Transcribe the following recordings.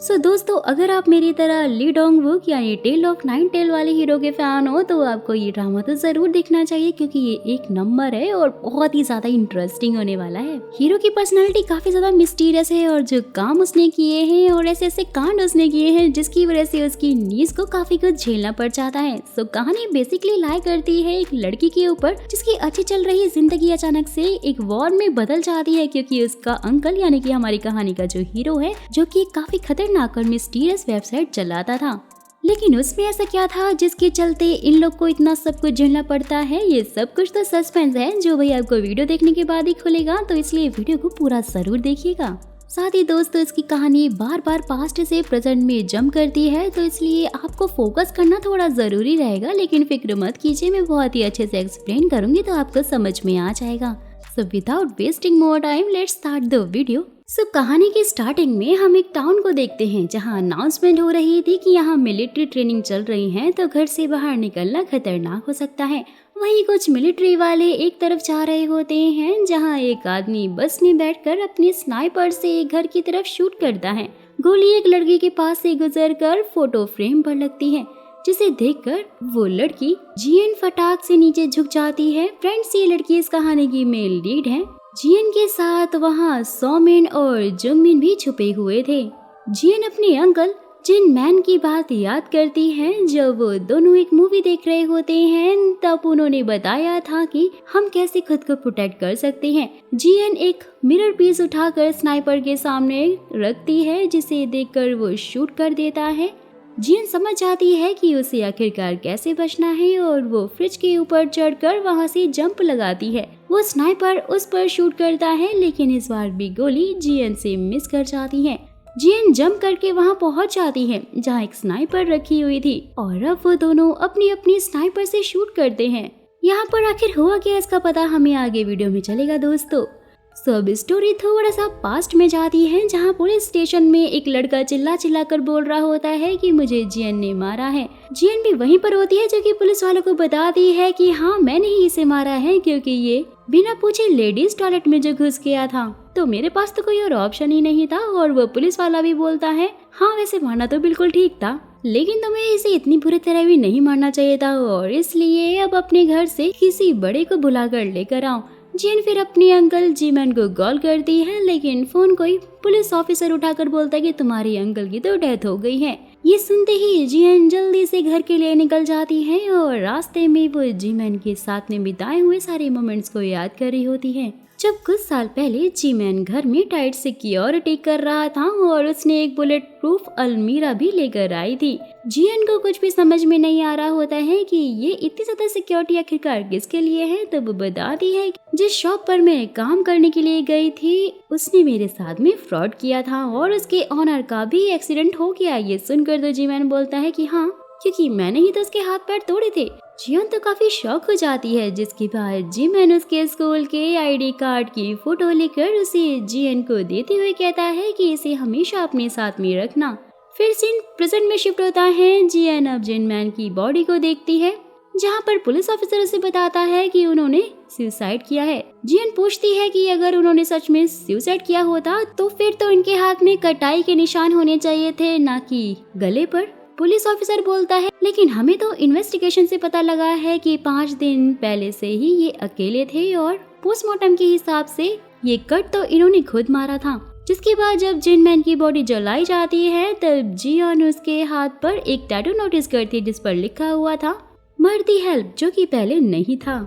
दोस्तों, अगर आप मेरी तरह ली डोंग वुक यानी टेल ऑफ नाइन टेल वाले हीरो के फैन हो तो आपको ये ड्रामा तो जरूर देखना चाहिए, क्योंकि ये एक नंबर है और बहुत ही ज्यादा इंटरेस्टिंग होने वाला है। हीरो की पर्सनालिटी काफी ज्यादा मिस्टीरियस है और जो काम उसने किए हैं और ऐसे ऐसे कांड उसने किए हैं जिसकी वजह से उसकी नीज को काफी कुछ झेलना पड़ जाता है। कहानी बेसिकली लाई करती है एक लड़की के ऊपर जिसकी अच्छी चल रही जिंदगी अचानक से एक वॉर में बदल जाती है, क्योंकि उसका अंकल यानी कि हमारी कहानी का जो हीरो है, जो कि काफी खतरनाक और मिस्टीरियस वेबसाइट चलाता था। लेकिन उसमें ऐसा क्या था जिसके चलते इन लोग को इतना सब कुछ झेलना पड़ता है? ये सब कुछ तो सस्पेंस है जो भाई आपको वीडियो देखने के बाद ही खुलेगा, तो इसलिए वीडियो को पूरा जरूर देखिएगा। साथ ही दोस्तों, इसकी कहानी बार बार पास्ट से प्रेजेंट में जंप करती है, तो इसलिए आपको फोकस करना थोड़ा जरूरी रहेगा। लेकिन फिक्र मत कीजिए, मैं बहुत ही अच्छे से एक्सप्लेन करूंगी तो आपको समझ में आ जाएगा। Without wasting more time, let's start the video. कहानी की स्टार्टिंग में हम एक टाउन को देखते हैं जहां अनाउंसमेंट हो रही थी कि यहाँ मिलिट्री ट्रेनिंग चल रही है, तो घर से बाहर निकलना खतरनाक हो सकता है। वहीं कुछ मिलिट्री वाले एक तरफ जा रहे होते हैं जहां एक आदमी बस में बैठकर अपने स्नाइपर से एक घर की तरफ शूट करता है। गोली एक लड़की के पास से गुजरकर फोटो फ्रेम पर लगती है, जिसे देखकर वो लड़की जियन फटाक से नीचे झुक जाती है। फ्रेंड्स, ये लड़की इस कहानी की मेल लीड है। जियन के साथ वहाँ सोमिन और जुंगमिन भी छुपे हुए थे। जियन अपने अंकल जिन मैन की बात याद करती है। जब वो दोनों एक मूवी देख रहे होते हैं तब उन्होंने बताया था कि हम कैसे खुद को प्रोटेक्ट कर सकते हैं। जियन एक मिरर पीस उठाकर स्नाइपर के सामने रखती है, जिसे देखकर वो शूट कर देता है। जियन समझ जाती है कि उसे आखिरकार कैसे बचना है और वो फ्रिज के ऊपर चढ़कर वहां से जंप लगाती है। वो स्नाइपर उस पर शूट करता है, लेकिन इस बार भी गोली जियन से मिस कर जाती है। जियन जंप करके वहां पहुंच जाती है जहां एक स्नाइपर रखी हुई थी और अब वो दोनों अपनी अपनी स्नाइपर से शूट करते हैं। यहाँ पर आखिर हुआ क्या, इसका पता हमें आगे वीडियो में चलेगा दोस्तों। अब स्टोरी थोड़ा सा पास्ट में जाती है जहाँ पुलिस स्टेशन में एक लड़का चिल्ला चिल्ला कर बोल रहा होता है कि मुझे जियन ने मारा है। जियन भी वहीं पर होती है जो कि पुलिस वालों को बताती है कि हाँ, मैंने ही इसे मारा है, क्योंकि ये बिना पूछे लेडीज टॉयलेट में जो घुस गया था, तो मेरे पास तो कोई और ऑप्शन ही नहीं था। और वो पुलिस वाला भी बोलता है हाँ, वैसे मारना तो बिल्कुल ठीक था, लेकिन तुम्हें इसे इतनी बुरी तरह भी नहीं मारना चाहिए था, और इसलिए अब अपने घर से किसी बड़े को बुलाकर लेकर आओ। जियन फिर अपने अंकल जीमैन को कॉल करती है, लेकिन फोन कोई पुलिस ऑफिसर उठाकर बोलता है कि तुम्हारे अंकल की तो डेथ हो गई है। ये सुनते ही जियन जल्दी से घर के लिए निकल जाती है और रास्ते में वो जीमैन के साथ में बिताए हुए सारे मोमेंट्स को याद कर रही होती है। जब कुछ साल पहले जीमैन घर में टाइट सिक्योरिटी कर रहा था और उसने एक बुलेट प्रूफ अलमीरा भी लेकर आई थी। जियन को कुछ भी समझ में नहीं आ रहा होता है कि ये इतनी ज्यादा सिक्योरिटी आखिरकार किसके लिए है। तब वो बताती है जिस शॉप पर मैं काम करने के लिए गई थी उसने मेरे साथ में फ्रॉड किया था और उसके ऑनर का भी एक्सीडेंट हो गया। ये सुनकर तो जीमैन बोलता है कि हाँ, क्योंकि मैंने ही तो उसके हाथ पैर तोड़े थे। जियन तो काफी शॉक हो जाती है, जिसके बाद जिमैन उसके स्कूल के आईडी कार्ड की फोटो लेकर उसे जियन को देते हुए कहता है कि इसे हमेशा अपने साथ में रखना। फिर सीन प्रेजेंट में शिफ्ट होता है। जियन अब जिनमैन की बॉडी को देखती है, जहाँ पर पुलिस ऑफिसर उसे बताता है कि उन्होंने सुसाइड किया है। जियन पूछती है कि अगर उन्होंने सच में सुसाइड किया होता तो फिर तो इनके हाथ में कटाई के निशान होने चाहिए थे, ना कि गले पर। पुलिस ऑफिसर बोलता है लेकिन हमें तो इन्वेस्टिगेशन से पता लगा है कि 5 दिन पहले से ही ये अकेले थे और पोस्टमार्टम के हिसाब से ये कट तो इन्होंने खुद मारा था। जिसके बाद जब जिनमैन की बॉडी जलाई जाती है तब जियन उसके हाथ पर एक टैटू नोटिस करती है जिस पर लिखा हुआ था मर दी हेल्प, जो कि पहले नहीं था।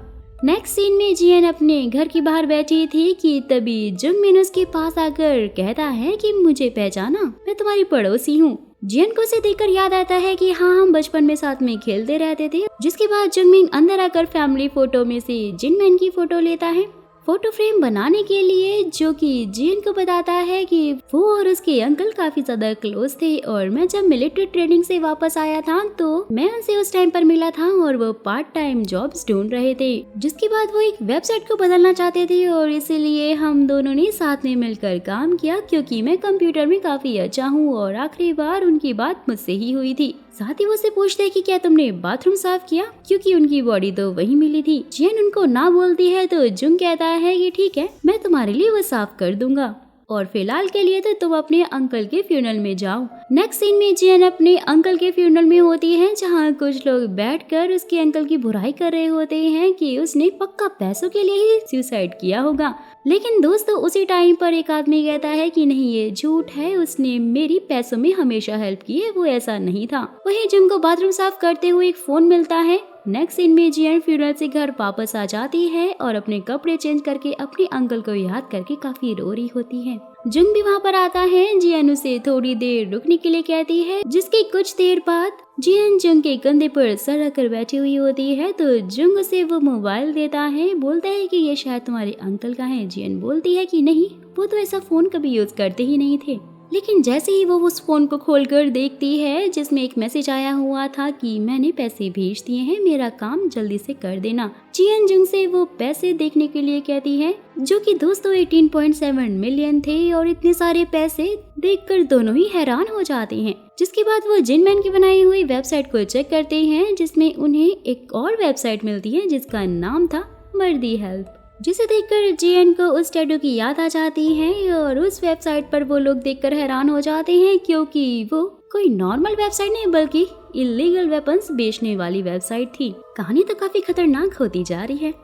नेक्स्ट सीन में जियन अपने घर के बाहर बैठी थी कि तभी जुंगमिन उसके पास आकर कहता है कि मुझे पहचाना, मैं तुम्हारी पड़ोसी हूँ। जियन को उसे देखकर याद आता है कि हाँ, हम बचपन में साथ में खेलते रहते थे। जिसके बाद जुंगमिन अंदर आकर फैमिली फोटो में से जिनमैन की फोटो लेता है फोटो फ्रेम बनाने के लिए, जो कि जियन को बताता है कि वो और उसके अंकल काफी ज्यादा क्लोज थे और मैं जब मिलिट्री ट्रेनिंग से वापस आया था तो मैं उनसे उस टाइम पर मिला था और वो पार्ट टाइम जॉब्स ढूंढ रहे थे। जिसके बाद वो एक वेबसाइट को बदलना चाहते थे और इसीलिए हम दोनों ने साथ में मिलकर काम किया, क्योंकि मैं कंप्यूटर में काफी अच्छा हूँ और आखिरी बार उनकी बात मुझसे ही हुई थी। साथ ही वो से पूछते हैं कि क्या तुमने बाथरूम साफ किया, क्योंकि उनकी बॉडी तो वहीं मिली थी। जियन उनको ना बोलती है तो जुंग कहता है कि ठीक है, मैं तुम्हारे लिए वो साफ कर दूंगा। और फिलहाल के लिए तो तुम अपने अंकल के फ्यूनरल में जाओ। नेक्स्ट सीन में जियन अपने अंकल के फ्यूनरल में होती है, जहाँ कुछ लोग बैठकर उसके अंकल की बुराई कर रहे होते हैं कि उसने पक्का पैसों के लिए ही सुसाइड किया होगा। लेकिन दोस्तों उसी टाइम पर एक आदमी कहता है कि नहीं, ये झूठ है, उसने मेरी पैसों में हमेशा हेल्प की है, वो ऐसा नहीं था। वहीं जिन को बाथरूम साफ करते हुए एक फोन मिलता है। नेक्स्ट सीन में जियन फ्यूनरल से घर वापस आ जाती है और अपने कपड़े चेंज करके अपने अंकल को याद करके काफी रो रही होती है। जुंग भी वहाँ पर आता है। जियन उसे थोड़ी देर रुकने के लिए कहती है, जिसके कुछ देर बाद जियन जुंग के कंधे पर सर रखकर बैठी हुई होती है तो जुंग उसे वो मोबाइल देता है, बोलता है कि ये शायद तुम्हारे अंकल का है। जियन बोलती है कि नहीं, वो तो ऐसा फोन कभी यूज करते ही नहीं थे। लेकिन जैसे ही वो उस फोन को खोलकर देखती है जिसमें एक मैसेज आया हुआ था कि मैंने पैसे भेज दिए हैं, मेरा काम जल्दी से कर देना। जियन जुंग से वो पैसे देखने के लिए कहती है, जो कि दोस्तों 18.7 मिलियन थे और इतने सारे पैसे देखकर दोनों ही हैरान हो जाते हैं। जिसके बाद वो जिनमैन की बनाई हुई वेबसाइट को चेक करते हैं, जिसमें उन्हें एक और वेबसाइट मिलती है जिसका नाम था मर्दी हेल्प, जिसे देखकर जियन को उस टैटू की याद आ जाती है और उस वेबसाइट पर वो लोग देखकर हैरान हो जाते हैं, क्योंकि वो कोई नॉर्मल वेबसाइट नहीं बल्कि इलीगल वेपन्स बेचने वाली वेबसाइट थी। कहानी तो काफी खतरनाक होती जा रही है।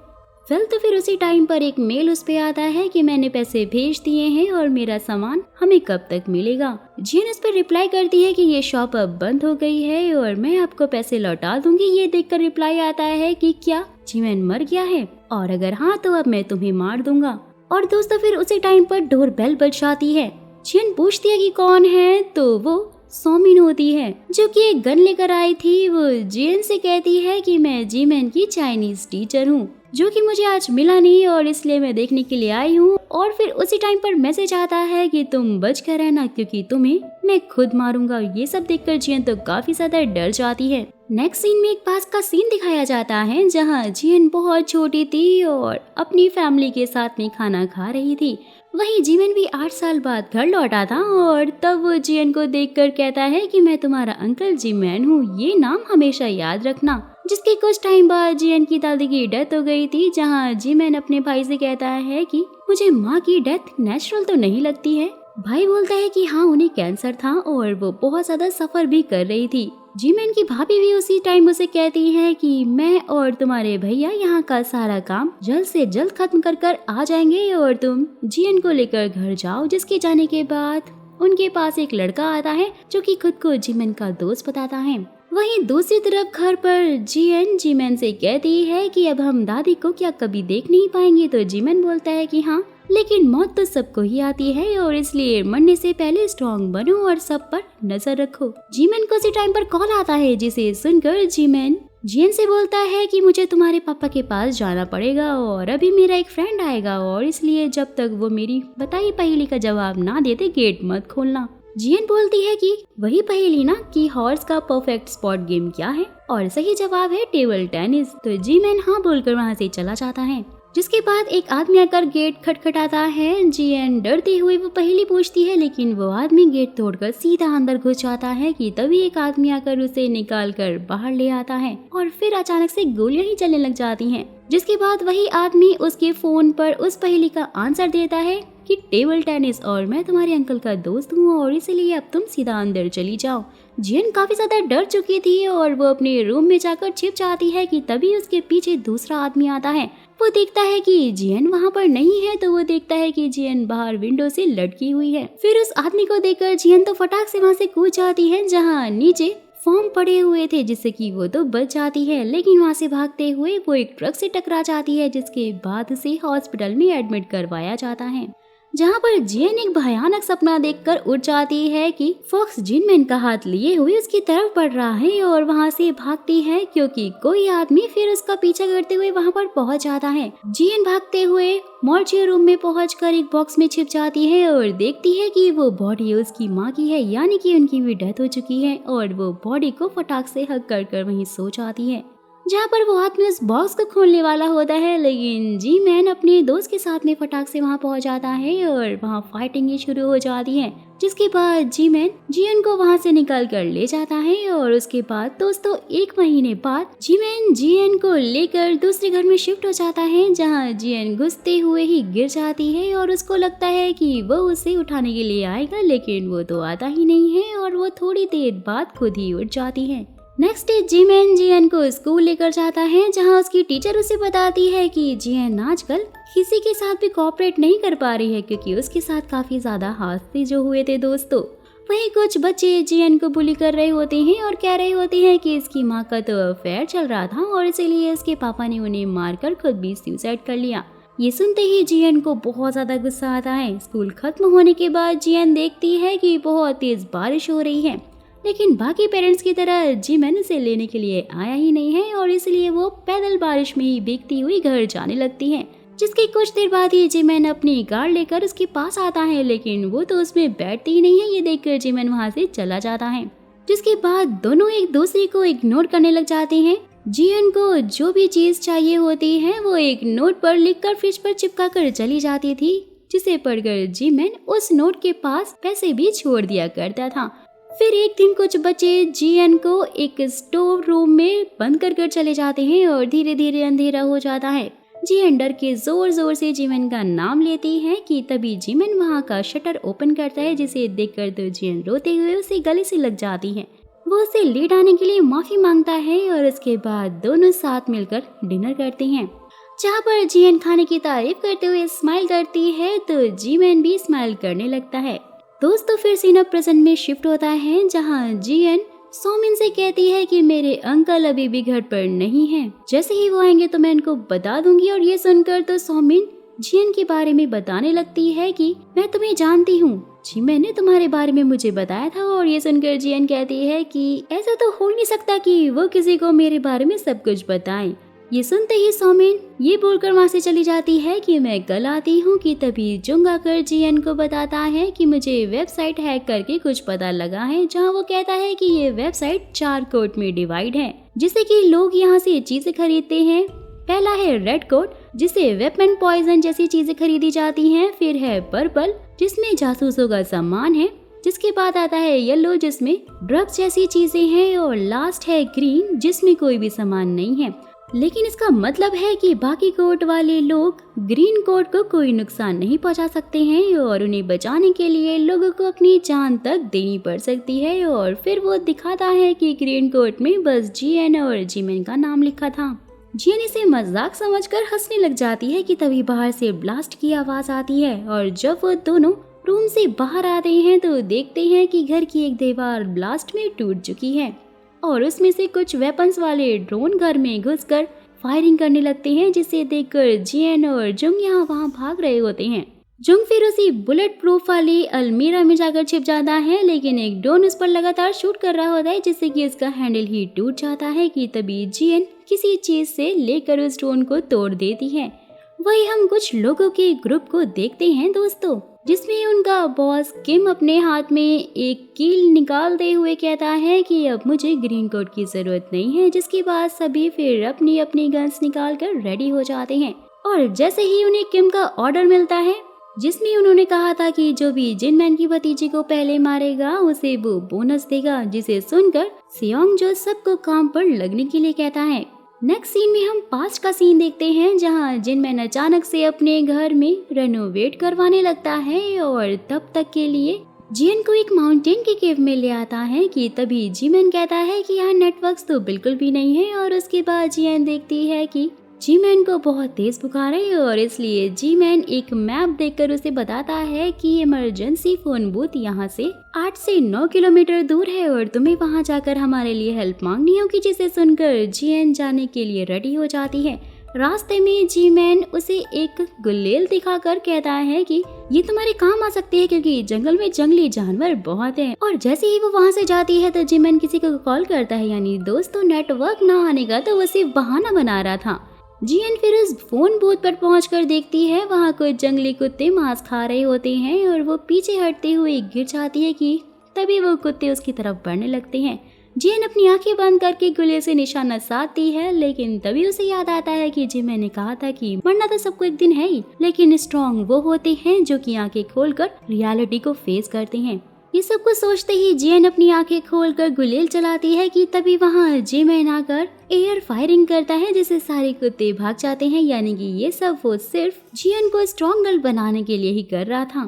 तो फिर उसी टाइम पर एक मेल उस पे आता है कि मैंने पैसे भेज दिए हैं और मेरा सामान हमें कब तक मिलेगा। जियन उस पर रिप्लाई करती है कि ये शॉप अब बंद हो गई है और मैं आपको पैसे लौटा दूंगी। ये देखकर रिप्लाई आता है कि क्या जिमैन मर गया है, और अगर हाँ तो अब मैं तुम्हें मार दूंगा। और दोस्तों फिर उसी टाइम पर डोर बेल बज जाती है। जियन पूछती है कि कौन है, तो वो सोमिन होती है जो कि एक गन लेकर आई थी। वो जियन से कहती है कि मैं जिमैन की चाइनीज टीचर हूँ, जो कि मुझे आज मिला नहीं और इसलिए मैं देखने के लिए आई हूँ। और फिर उसी टाइम पर मैसेज आता है कि तुम बच कर रहना क्योंकि तुम्हें मैं खुद मारूंगा। ये सब देखकर जियन तो काफी ज्यादा डर जाती है। नेक्स्ट सीन में एक पास का सीन दिखाया जाता है जहाँ जियन बहुत छोटी थी और अपनी फैमिली के साथ में खाना खा रही थी। वहीं जिमैन भी 8 साल बाद घर लौटा था और तब वो जियन को देखकर कहता है कि मैं तुम्हारा अंकल जिमैन हूँ, ये नाम हमेशा याद रखना। जिसके कुछ टाइम बाद जियन की दादी की डेथ हो गई थी, जहाँ जिमैन अपने भाई से कहता है कि मुझे माँ की डेथ नेचुरल तो नहीं लगती है। भाई बोलता है कि हाँ, उन्हें कैंसर था और वो बहुत ज्यादा सफर भी कर रही थी। जिमैन की भाभी भी उसी टाइम उसे कहती है कि मैं और तुम्हारे भैया यहाँ का सारा काम जल्द से जल्द खत्म कर आ जाएंगे और तुम जियन को लेकर घर जाओ। जिसके जाने के बाद उनके पास एक लड़का आता है जो कि खुद को जिमैन का दोस्त बताता है। वहीं दूसरी तरफ घर पर जियन जिमैन से कहती है कि अब हम दादी को क्या कभी देख नहीं पाएंगे। तो जिमैन बोलता है कि हाँ, लेकिन मौत तो सबको ही आती है और इसलिए मरने से पहले स्ट्रॉन्ग बनो और सब पर नजर रखो। जिमैन को उसी टाइम पर कॉल आता है, जिसे सुनकर जिमैन जियन से बोलता है कि मुझे तुम्हारे पापा के पास जाना पड़ेगा और अभी मेरा एक फ्रेंड आएगा और इसलिए जब तक वो मेरी बताई पहेली का जवाब ना देते गेट मत खोलना। जियन बोलती है कि वही पहेली ना कि हॉर्स का परफेक्ट स्पॉट गेम क्या है, और सही जवाब है टेबल टेनिस। तो जिमैन हाँ बोलकर वहाँ से चला जाता है। जिसके बाद एक आदमी आकर गेट खटखटाता है। जियन डरती हुई वो पहेली पूछती है, लेकिन वो आदमी गेट तोड़कर सीधा अंदर घुस जाता है कि तभी एक आदमी आकर उसे निकाल कर बाहर ले आता है और फिर अचानक से गोलियां ही चलने लग जाती हैं। जिसके बाद वही आदमी उसके फोन पर उस पहेली का आंसर देता है कि टेबल टेनिस और मैं तुम्हारे अंकल का दोस्त हूँ और इसलिए अब तुम सीधा अंदर चली जाओ। जियन काफी ज्यादा डर चुकी थी और वो अपने रूम में जाकर छिप जाती है कि तभी उसके पीछे दूसरा आदमी आता है। वो देखता है कि जियन वहाँ पर नहीं है तो वो देखता है कि जियन बाहर विंडो से लटकी हुई है। फिर उस आदमी को देखकर जियन तो फटाक से वहाँ से कूद जाती है जहाँ नीचे फॉर्म पड़े हुए थे, जिससे कि वो तो बच जाती है। लेकिन वहाँ से भागते हुए वो एक ट्रक से टकरा जाती है, जिसके बाद उसे हॉस्पिटल में एडमिट करवाया जाता है, जहाँ पर जियन एक भयानक सपना देखकर उठ जाती है कि फॉक्स जिनमैन का हाथ लिए हुए उसकी तरफ बढ़ रहा है और वहाँ से भागती है क्योंकि कोई आदमी फिर उसका पीछा करते हुए वहाँ पर पहुँच जाता है। जियन भागते हुए मॉर्चरी रूम में पहुंचकर एक बॉक्स में छिप जाती है और देखती है कि वो बॉडी उसकी माँ की है, यानी कि उनकी भी डेथ हो चुकी है, और वो बॉडी को फटाक से हग कर वहीं सो जाती है। जहाँ पर वो आदमी उस बॉक्स को खोलने वाला होता है, लेकिन जिमैन अपने दोस्त के साथ में फटाक से वहाँ पहुँच जाता है और वहाँ फाइटिंग शुरू हो जाती है। जिसके बाद जीमैन जियन को वहाँ से निकाल कर ले जाता है और उसके बाद दोस्तों 1 महीने बाद जीमैन जियन को लेकर दूसरे घर में शिफ्ट हो जाता है, जहाँ जियन घुसते हुए ही गिर जाती है और उसको लगता है कि वो उसे उठाने के लिए आएगा, लेकिन वो तो आता ही नहीं है और वो थोड़ी देर बाद खुद ही उठ जाती है। नेक्स्ट डे जीमैन जियन को स्कूल लेकर जाता है, जहाँ उसकी टीचर उसे बताती है कि जियन आजकल किसी के साथ भी कोऑपरेट नहीं कर पा रही है, क्योंकि उसके साथ काफी ज्यादा हादसे जो हुए थे दोस्तों। वहीं कुछ बच्चे जियन को बुली कर रहे होते हैं और कह रहे होते हैं कि इसकी माँ का तो अफेयर चल रहा था और इसीलिए इसके पापा ने उन्हें मारकर खुद भी सुसाइड कर लिया। ये सुनते ही जियन को बहुत ज्यादा गुस्सा आता है। स्कूल खत्म होने के बाद जियन देखती है कि बहुत तेज बारिश हो रही है, लेकिन बाकी पेरेंट्स की तरह जीमैन उसे लेने के लिए आया ही नहीं है और इसलिए वो पैदल बारिश में ही भीगती हुई घर जाने लगती है। जिसके कुछ देर बाद ही जीमैन अपनी कार लेकर उसके पास आता है, लेकिन वो तो उसमें बैठती ही नहीं है। ये देखकर जीमैन वहाँ से चला जाता है, जिसके बाद दोनों एक दूसरे को इग्नोर करने लग जाते हैं। जियन को जो भी चीज चाहिए होती है वो एक नोट पर लिखकर फ्रिज पर चिपका कर चली जाती थी, जिसे पढ़कर जीमैन उस नोट के पास पैसे भी छोड़ दिया करता था। फिर एक दिन कुछ बच्चे जियन को एक स्टोर रूम में बंद कर चले जाते हैं और धीरे धीरे अंधेरा हो जाता है। जियन डर के जोर जोर से जीमैन का नाम लेती है कि तभी जीमैन वहाँ का शटर ओपन करता है, जिसे देखकर तो जियन रोते हुए उसे गले से लग जाती है। वो उसे लेट आने के लिए माफी मांगता है और उसके बाद दोनों साथ मिलकर डिनर करते हैं, जहाँ पर जियन खाने की तारीफ करते हुए स्माइल करती है तो जीमैन भी स्माइल करने लगता है। दोस्तों फिर सीन अब प्रेजेंट में शिफ्ट होता है, जहाँ जियन सोमिन से कहती है कि मेरे अंकल अभी भी घर पर नहीं हैं। जैसे ही वो आएंगे तो मैं इनको बता दूंगी। और ये सुनकर तो सोमिन जियन के बारे में बताने लगती है कि मैं तुम्हें जानती हूँ, जी मैंने तुम्हारे बारे में मुझे बताया था। और ये सुनकर जियन कहती है कि ऐसा तो हो नहीं सकता कि वो किसी को मेरे बारे में सब कुछ बताएं। ये सुनते ही सोमिन ये बोलकर वहाँ से चली जाती है कि मैं कल आती हूँ। कि तभी जुंग आकर जियन को बताता है कि मुझे वेबसाइट हैक करके कुछ पता लगा है, जहाँ वो कहता है कि ये वेबसाइट 4 कोड में डिवाइड है, जिससे कि लोग यहाँ से चीजें खरीदते हैं। पहला है रेड कोड, जिससे वेपन पॉइजन जैसी चीजें खरीदी जाती हैं। फिर है पर्पल, जिसमें जासूसों का सामान है। जिसके बाद आता है येलो, जिसमें ड्रग्स जैसी चीजें हैं। और लास्ट है ग्रीन, जिसमें कोई भी सामान नहीं है। लेकिन इसका मतलब है कि बाकी कोड वाले लोग ग्रीन कोड को कोई नुकसान नहीं पहुंचा सकते हैं और उन्हें बचाने के लिए लोगों को अपनी जान तक देनी पड़ सकती है। और फिर वो दिखाता है कि ग्रीन कोड में बस जियन और जीमैन का नाम लिखा था। जियन इसे मजाक समझकर हंसने लग जाती है कि तभी बाहर से ब्लास्ट की आवाज आती है। और जब वो दोनों रूम से बाहर आते हैं तो देखते हैं कि घर की एक दीवार ब्लास्ट में टूट चुकी है और उसमें से कुछ वेपन्स वाले ड्रोन घर में घुसकर फायरिंग करने लगते हैं, जिसे देखकर जियन और जुंग यहाँ वहाँ भाग रहे होते हैं। जुंग फिर उसी बुलेट प्रूफ वाली अलमीरा में जाकर छिप जाता है, लेकिन एक ड्रोन उस पर लगातार शूट कर रहा होता है, जिससे कि उसका हैंडल ही टूट जाता है। कि तभी जियन किसी चीज से लेकर उस ड्रोन को तोड़ देती है। वही हम कुछ लोगों के ग्रुप को देखते हैं दोस्तों, जिसमें उनका बॉस किम अपने हाथ में एक कील निकालते हुए कहता है कि अब मुझे ग्रीन कोड की जरूरत नहीं है। जिसके बाद सभी फिर अपनी अपनी गन्स निकाल कर रेडी हो जाते हैं। और जैसे ही उन्हें किम का ऑर्डर मिलता है, जिसमें उन्होंने कहा था कि जो भी जिनमैन की भतीजी को पहले मारेगा उसे वो बोनस देगा, जिसे सुनकर सियोंग जो सबको काम पर लगने के लिए कहता है। नेक्स्ट सीन में हम पास्ट का सीन देखते हैं, जहां जिनमैन अचानक से अपने घर में रेनोवेट करवाने लगता है और तब तक के लिए जियन को एक माउंटेन के केव में ले आता है। कि तभी जिमैन कहता है कि यहाँ नेटवर्क्स तो बिल्कुल भी नहीं है। और उसके बाद जियन देखती है कि जीमैन को बहुत तेज बुखार है और इसलिए जीमैन एक मैप देखकर उसे बताता है कि इमरजेंसी फोन बूथ यहाँ से 8 से 9 किलोमीटर दूर है और तुम्हें वहाँ जाकर हमारे लिए हेल्प मांगनी होगी। जिसे सुनकर जियन जाने के लिए रेडी हो जाती है। रास्ते में जीमैन उसे एक गुलेल दिखाकर कहता है कि ये तुम्हारे काम आ सकती है, क्योंकि जंगल में जंगली जानवर बहुत हैं। और जैसे ही वो वहाँ से जाती है तो जीमैन किसी को कॉल करता है, यानी दोस्तों नेटवर्क ना आने का तो वो सिर्फ बहाना बना रहा था। जियन फिर उस फोन बूथ पर पहुंचकर देखती है वहाँ कुछ जंगली कुत्ते मांस खा रहे होते हैं और वो पीछे हटते हुए गिर जाती है। कि तभी वो कुत्ते उसकी तरफ बढ़ने लगते हैं। जियन अपनी आंखें बंद करके गुलेल से निशाना साधती है, लेकिन तभी उसे याद आता है कि जी मैंने कहा था कि मरना तो सबको एक दिन है ही, लेकिन स्ट्रॉन्ग वो होते हैं जो कि आंखें खोलकर रियलिटी को फेस करते हैं। ये सब कुछ सोचते ही जियन अपनी आंखें खोलकर गुलेल चलाती है कि तभी वहाँ जिमैन आकर एयर फायरिंग करता है जिससे सारे कुत्ते भाग जाते हैं। यानी कि ये सब वो सिर्फ जियन को स्ट्रॉन्ग गर्ल बनाने के लिए ही कर रहा था।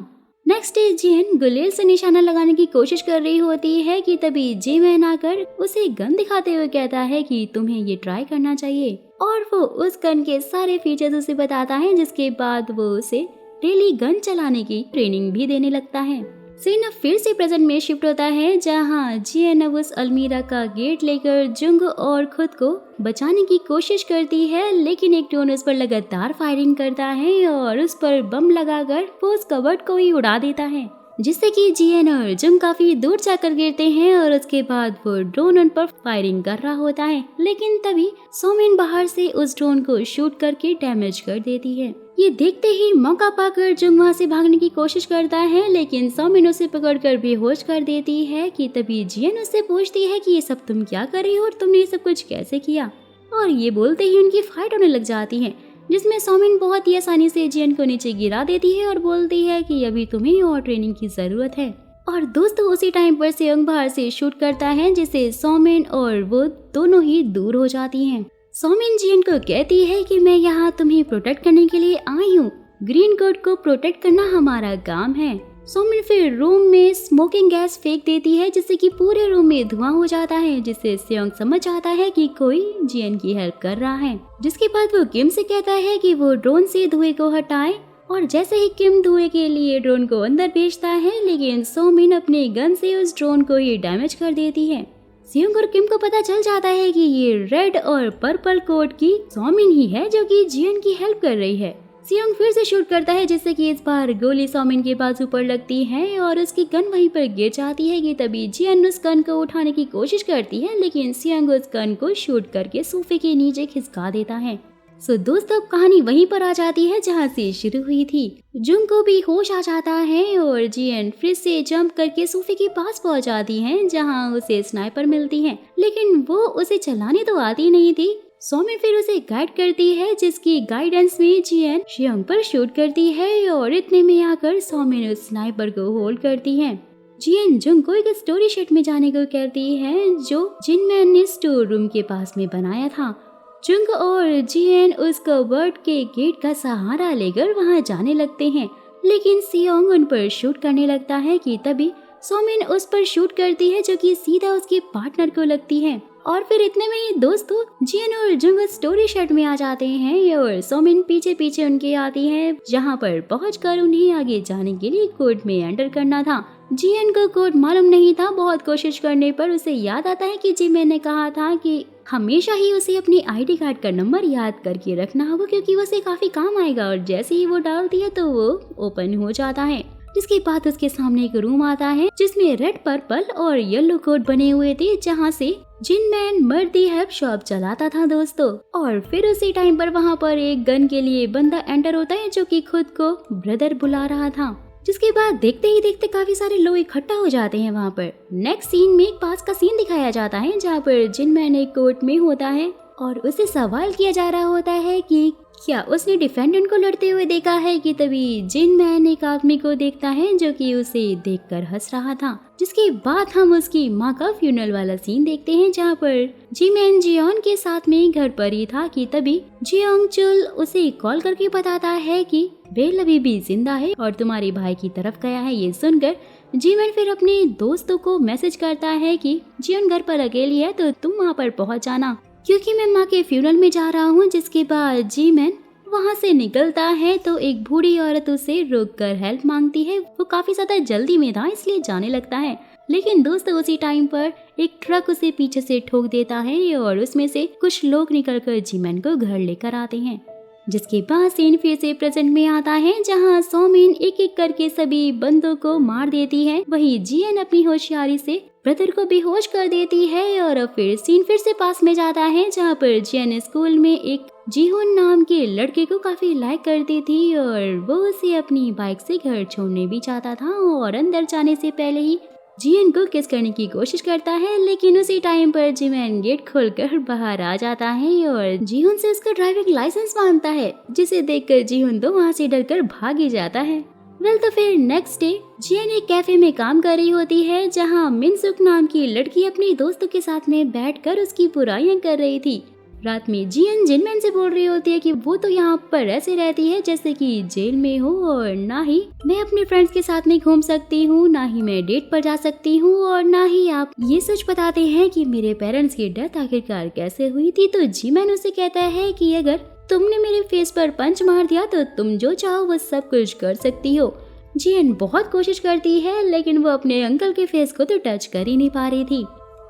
नेक्स्ट डे जियन गुलेल से निशाना लगाने की कोशिश कर रही होती है कि तभी जिमैन आकर उसे गन दिखाते हुए कहता है कि तुम्हें ये ट्राई करना चाहिए, और वो उस गन के सारे फीचर्स उसे बताता है, जिसके बाद वो उसे डेली गन चलाने की ट्रेनिंग भी देने लगता है। सीन अब फिर से प्रेजेंट में शिफ्ट होता है जहाँ जियन अब उस अलमीरा का गेट लेकर जुंग और खुद को बचाने की कोशिश करती है, लेकिन एक ड्रोन उस पर लगातार फायरिंग करता है और उस पर बम लगाकर वो उस कबर्ड को ही उड़ा देता है, जिससे कि जियन और जुंग काफी दूर जाकर गिरते हैं और उसके बाद वो ड्रोन उन पर फायरिंग कर रहा होता है। लेकिन तभी सोमिन बाहर से उस ड्रोन को शूट करके डैमेज कर देती है। ये देखते ही मौका पाकर जुंग वहाँ से भागने की कोशिश करता है, लेकिन सोमिन उसे पकड़कर बेहोश कर देती है कि तभी जियन उससे पूछती है कि ये सब तुम क्या कर रही हो और तुमने ये सब कुछ कैसे किया। और ये बोलते ही उनकी फाइट होने लग जाती है, जिसमें सोमिन बहुत ही आसानी से जियन को नीचे गिरा देती है और बोलती है कि अभी तुम्हें और ट्रेनिंग की जरूरत है। और दोस्तों उसी टाइम पर सेयोंग बाहर से शूट करता है, जिससे सोमिन और वो दोनों ही दूर हो जाती हैं। सोमिन जियन को कहती है कि मैं यहाँ तुम्हें प्रोटेक्ट करने के लिए आई हूँ, ग्रीन कोड को प्रोटेक्ट करना हमारा काम है। सोमिन फिर रूम में स्मोकिंग गैस फेंक देती है, जिससे कि पूरे रूम में धुआं हो जाता है, जिससे सेयोंग समझ जाता है कि कोई जियन की हेल्प कर रहा है। जिसके बाद वो किम से कहता है कि वो ड्रोन से धुएं को हटाए, और जैसे ही किम धुएं के लिए ड्रोन को अंदर भेजता है, लेकिन सोमिन अपने गन से उस ड्रोन को ही डैमेज कर देती है। सेयोंग और किम को पता चल जाता है कि ये रेड और पर्पल कोड की सोमिन ही है जो कि जियन की हेल्प कर रही है। सेयोंग फिर से शूट करता है, जिससे कि इस बार गोली सोमिन के बाजू पर लगती है और उसकी गन वहीं पर गिर जाती है कि तभी जियन उस गन को उठाने की कोशिश करती है, लेकिन सेयोंग उस गन को शूट करके सोफे के नीचे खिसका देता है। सो दोस्तों कहानी वहीं पर आ जाती है जहाँ से शुरू हुई थी। जुंग को भी होश आ जाता है और जियन फिर से जंप करके सोफे के पास पहुँच जाती है, जहाँ उसे स्नाइपर मिलती है, लेकिन वो उसे चलाने तो आती नहीं थी। सोमिन फिर उसे गाइड करती है, जिसकी गाइडेंस में जियन सेयोंग पर शूट करती है और इतने में आकर सोमिन उस स्नाइपर को होल्ड करती है। जियन जुंग को एक स्टोरी शेड में जाने को कहती है जो जिनमैन ने स्टोर रूम के पास में बनाया था। जुंग और जियन उस कबर्ड के गेट का सहारा लेकर वहां जाने लगते हैं, लेकिन सेयोंग उन पर शूट करने लगता है कि तभी सोमिन उस पर शूट करती है, जो कि सीधा उसके पार्टनर को लगती है। और फिर इतने में ही दोस्तों जियन और जुंग स्टोरी शेड में आ जाते हैं और सोमिन पीछे पीछे उनके आती है, जहां पर पहुंचकर उन्हें आगे जाने के लिए कोड में एंटर करना था। जियन को कोड मालूम नहीं था। बहुत कोशिश करने पर उसे याद आता है कि जिमैन ने कहा था कि हमेशा ही उसे अपनी आईडी कार्ड का नंबर याद करके रखना होगा, क्योंकि वो उसे काफी काम आएगा। और जैसे ही वो डालती है तो वो ओपन हो जाता है, जिसके बाद उसके सामने एक रूम आता है जिसमें रेड, पर्पल और येलो कोड बने हुए थे, जहाँ से जिनमैन मर्दी हेल्प शॉप चलाता था दोस्तों। और फिर उसी टाइम पर वहाँ पर एक गन के लिए बंदा एंटर होता है, जो कि खुद को ब्रदर बुला रहा था। जिसके बाद देखते ही देखते काफी सारे लोग इकट्ठा हो जाते हैं वहाँ पर। नेक्स्ट सीन में एक पास का सीन दिखाया जाता है, जहाँ पर जिनमैन एक कोर्ट में होता है और उसे सवाल किया जा रहा होता है कि क्या उसने डिफेंडेंट को लड़ते हुए देखा है, कि तभी जिनमैन एक आदमी को देखता है जो कि उसे देखकर हंस रहा था। जिसके बाद हम उसकी माँ का फ्यूनरल वाला सीन देखते हैं, जहाँ पर जिमैन जियोन के साथ में घर पर ही था कि तभी जियोंग चुल उसे कॉल करके बताता है कि बेल अभी भी जिंदा है और तुम्हारे भाई की तरफ गया है। ये सुनकर जिमैन फिर अपने दोस्तों को मैसेज करता है कि जियोन घर पर अकेली है तो तुम वहाँ पर पहुँच जाना, क्योंकि मैं माँ के फ्यूनरल में जा रहा हूँ। जिसके बाद जिमैन वहाँ से निकलता है तो एक बूढ़ी औरत उसे रोककर हेल्प मांगती है। वो काफी ज्यादा जल्दी में था इसलिए जाने लगता है, लेकिन दोस्तों उसी टाइम पर एक ट्रक उसे पीछे से ठोक देता है और उसमें से कुछ लोग निकलकर जिमैन को घर लेकर आते हैं। जिसके बाद सीन फिर से प्रेजेंट में आता है, जहाँ सोमिन एक एक करके सभी बंदों को मार देती है। वही जियन अपनी होशियारी से ब्रदर को बेहोश कर देती है। और फिर सीन फिर से पास में जाता है, जहाँ पर जियन स्कूल में एक जीहुन नाम के लड़के को काफी लाइक करती थी और वो उसे अपनी बाइक से घर छोड़ने भी चाहता था। और अंदर जाने से पहले ही जियन को किस करने की कोशिश करता है, लेकिन उसी टाइम पर जिमैन गेट खोलकर बाहर आ जाता है और जीहुन से उसका ड्राइविंग लाइसेंस मांगता है, जिसे देखकर जीहुन तो वहाँ से डरकर भाग ही जाता है। वेल तो फिर नेक्स्ट डे जियन एक कैफे में काम कर रही होती है जहाँ मिनसुक नाम की लड़की अपने दोस्तों के साथ में बैठकर उसकी बुराइयां कर रही थी। रात में जियन जिनमैन से बोल रही होती है कि वो तो यहाँ पर ऐसे रहती है जैसे कि जेल में हो, और ना ही मैं अपने फ्रेंड्स के साथ में घूम सकती हूँ, ना ही मैं डेट पर जा सकती हूँ, और ना ही आप ये सच बताते हैं कि मेरे पेरेंट्स की डेथ आखिरकार कैसे हुई थी। तो जिनमैन उसे कहता है कि अगर तुमने मेरे फेस पर पंच मार दिया तो तुम जो चाहो वो सब कुछ कर सकती हो। जियन बहुत कोशिश करती है लेकिन वो अपने अंकल के फेस को तो टच कर ही नहीं पा रही थी।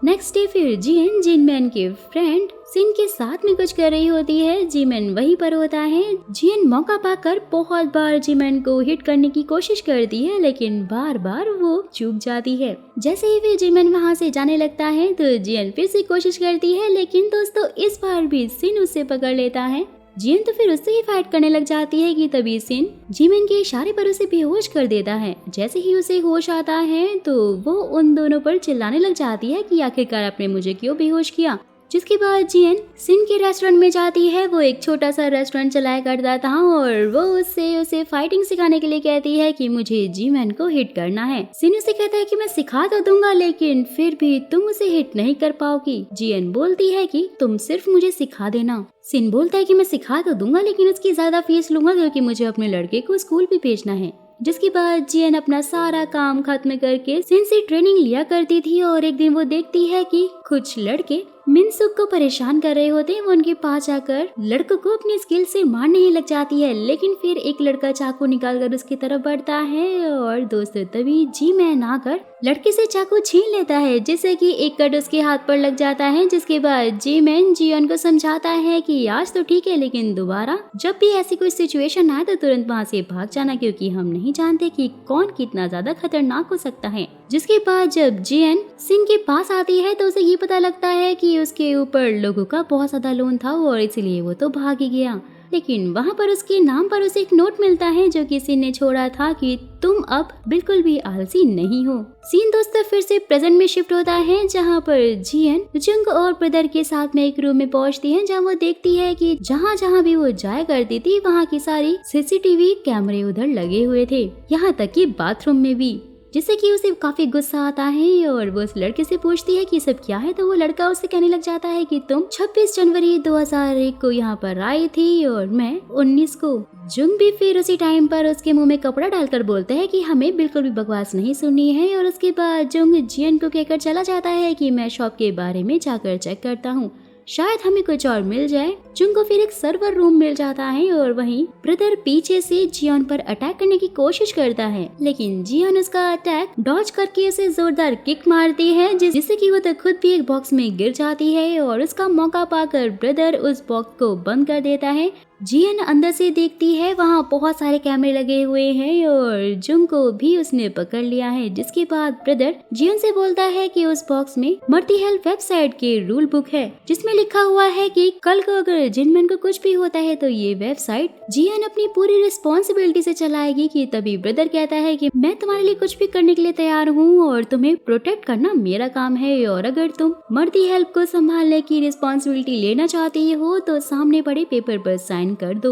नेक्स्ट डे फिर जियन जिनमैन के फ्रेंड सिन के साथ में कुछ कर रही होती है। जिमैन वहीं पर होता है। जियन मौका पाकर बहुत बार जिमैन को हिट करने की कोशिश करती है लेकिन बार बार वो चूक जाती है। जैसे ही वे जिमैन वहाँ से जाने लगता है तो जियन फिर से कोशिश करती है लेकिन दोस्तों इस बार भी सिन उसे पकड़ लेता है। जियन तो फिर उससे ही फाइट करने लग जाती है कि तभी सिन जिमैन के इशारे पर उसे बेहोश कर देता है। जैसे ही उसे होश आता है तो वो उन दोनों पर चिल्लाने लग जाती है कि आखिरकार आपने मुझे क्यों बेहोश किया। जिसके बाद जियन सिन के रेस्टोरेंट में जाती है। वो एक छोटा सा रेस्टोरेंट चलाया करता था और वो उसे फाइटिंग सिखाने के लिए कहती है कि मुझे जिमैन को हिट करना है। सिन उसे कहता है कि मैं सिखा तो दूंगा लेकिन फिर भी तुम उसे हिट नहीं कर पाओगी। जियन बोलती है कि तुम सिर्फ मुझे सिखा देना। सिन बोलता है कि मैं सिखा तो दूंगा लेकिन उसकी ज्यादा फीस लूंगा क्योंकि मुझे अपने लड़के को स्कूल भी भेजना है। जिसके बाद जियन अपना सारा काम खत्म करके सिन से ट्रेनिंग लिया करती थी और एक दिन वो देखती है कि कुछ लड़के मिनसुक को परेशान कर रहे होते हैं। वो उनके पास आकर लड़कों को अपनी स्किल से मारने ही लग जाती है लेकिन फिर एक लड़का चाकू निकालकर उसकी तरफ बढ़ता है और दोस्तों तभी जिमैन आकर लड़के से चाकू छीन लेता है जिससे कि एक कट उसके हाथ पर लग जाता है। जिसके बाद जिमैन जियन को समझाता है कि आज तो ठीक है लेकिन दोबारा जब भी ऐसी कोई सिचुएशन आए तो तुरंत वहाँ से भाग जाना क्योंकि हम नहीं जानते कि कौन कितना ज्यादा खतरनाक हो सकता है। जिसके बाद जब जियन सिन के पास आती है तो उसे ये पता लगता है कि उसके ऊपर लोगों का बहुत ज्यादा लोन था और इसलिए वो तो भाग ही गया। लेकिन वहाँ पर उसके नाम पर उसे एक नोट मिलता है जो कि सिन ने छोड़ा था कि तुम अब बिल्कुल भी आलसी नहीं हो। सीन दोस्तों फिर से प्रेजेंट में शिफ्ट होता है जहाँ पर जियन जुंग और ब्रदर के साथ में एक रूम में पहुँचती है जहाँ वो देखती है कि जहाँ जहाँ भी वो जाया करती थी वहाँ की सारी सीसीटीवी कैमरे उधर लगे हुए थे, यहाँ तक कि बाथरूम में भी। जिससे कि उसे काफी गुस्सा आता है और वो उस लड़के से पूछती है कि सब क्या है। तो वो लड़का उसे कहने लग जाता है कि तुम 26 जनवरी 2001 को यहाँ पर आई थी और मैं 19 को। जुंग भी फिर उसी टाइम पर उसके मुंह में कपड़ा डालकर बोलते हैं कि हमें बिल्कुल भी बकवास नहीं सुननी है। और उसके बाद जुंग जियन को कहकर चला जाता है कि मैं शॉप के बारे में जाकर चेक करता हूँ, शायद हमें कुछ और मिल जाए। जुंग को फिर एक सर्वर रूम मिल जाता है और वहीं ब्रदर पीछे से जियन पर अटैक करने की कोशिश करता है लेकिन जियन उसका अटैक डॉज करके उसे जोरदार किक मारती है जिससे कि वो तो खुद भी एक बॉक्स में गिर जाती है और उसका मौका पाकर ब्रदर उस बॉक्स को बंद कर देता है। जियन अंदर से देखती है वहाँ बहुत सारे कैमरे लगे हुए हैं और जुंग को भी उसने पकड़ लिया है। जिसके बाद ब्रदर जियन से बोलता है कि उस बॉक्स में मर्ती हेल्प वेबसाइट के रूल बुक है जिसमें लिखा हुआ है कि कल को अगर जिनमैन को कुछ भी होता है तो ये वेबसाइट जियन अपनी पूरी रिस्पॉन्सिबिलिटी से चलाएगी। कि तभी ब्रदर कहता है कि मैं तुम्हारे लिए कुछ भी करने के लिए तैयार हूँ और तुम्हें प्रोटेक्ट करना मेरा काम है और अगर तुम मर्ती हेल्प को संभालने की रिस्पॉन्सिबिलिटी लेना चाहती हो तो सामने पड़े पेपर पर साइन कर दो।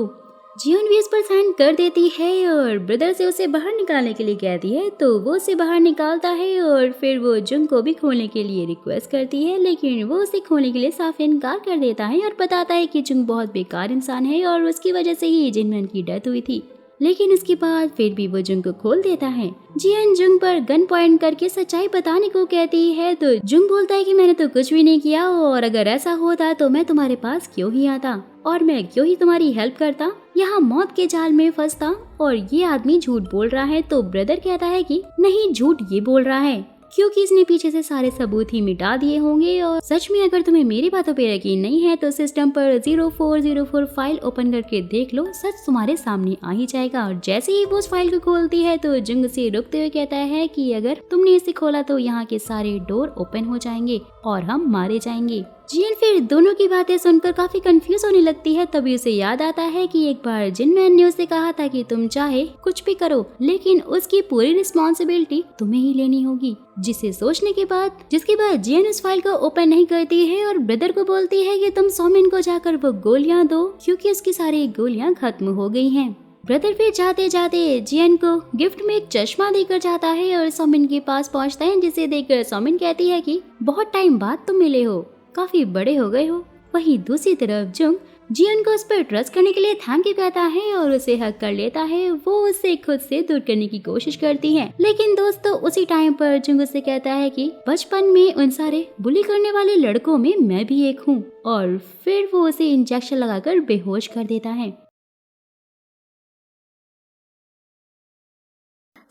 जियन भी इस पर साइन कर देती है और ब्रदर से उसे बाहर निकालने के लिए कहती है तो वो उसे बाहर निकालता है और फिर वो जुंग को भी खोलने के लिए रिक्वेस्ट करती है लेकिन वो उसे खोलने के लिए साफ इनकार कर देता है और बताता है कि जुंग बहुत बेकार इंसान है और उसकी वजह से ही जिनमैन की डेथ हुई थी। लेकिन उसके बाद फिर भी वो जुंग को खोल देता है। जियन जुंग पर गन पॉइंट करके सच्चाई बताने को कहती है तो जुंग बोलता है कि मैंने तो कुछ भी नहीं किया और अगर ऐसा होता तो मैं तुम्हारे पास क्यों ही आता और मैं क्यों ही तुम्हारी हेल्प करता, यहाँ मौत के जाल में फंसता और ये आदमी झूठ बोल रहा है। तो ब्रदर कहता है कि नहीं, झूठ ये बोल रहा है क्योंकि इसने पीछे से सारे सबूत ही मिटा दिए होंगे और सच में अगर तुम्हें मेरी बातों पे यकीन नहीं है तो सिस्टम पर 0404 फाइल ओपन करके देख लो, सच तुम्हारे सामने आ ही जाएगा। और जैसे ही वो उस फाइल को खोलती है तो जुंग से रुकते हुए कहता है कि अगर तुमने इसे खोला तो यहाँ के सारे डोर ओपन हो जाएंगे और हम मारे जाएंगे। जियन फिर दोनों की बातें सुनकर काफी कंफ्यूज होने लगती है। तभी उसे याद आता है कि एक बार जिनमैन ने उसे कहा था कि तुम चाहे कुछ भी करो लेकिन उसकी पूरी रिस्पॉन्सिबिलिटी तुम्हें ही लेनी होगी। जिसे सोचने के बाद जियन उस फाइल को ओपन नहीं करती है और ब्रदर को बोलती है कि तुम सोमिन को जाकर वो गोलियां दो क्योंकि उसकी सारी गोलियां खत्म हो गई हैं। ब्रदर फिर जाते जाते जियन को गिफ्ट में एक चश्मा देकर जाता है और सोमिन के पास पहुंचता है, जिसे देखकर सोमिन कहती है कि बहुत टाइम बाद तुम मिले हो, काफी बड़े हो गए हो। वहीं दूसरी तरफ जुंग जियन को उस पर ट्रस्ट करने के लिए थैंक यू कहता है और उसे हक कर लेता है। वो उसे खुद से दूर करने की कोशिश करती है, लेकिन दोस्तों उसी टाइम पर जुंग उसे कहता है कि बचपन में उन सारे बुली करने वाले लड़कों में मैं भी एक हूँ, और फिर वो उसे इंजेक्शन लगाकर बेहोश कर देता है।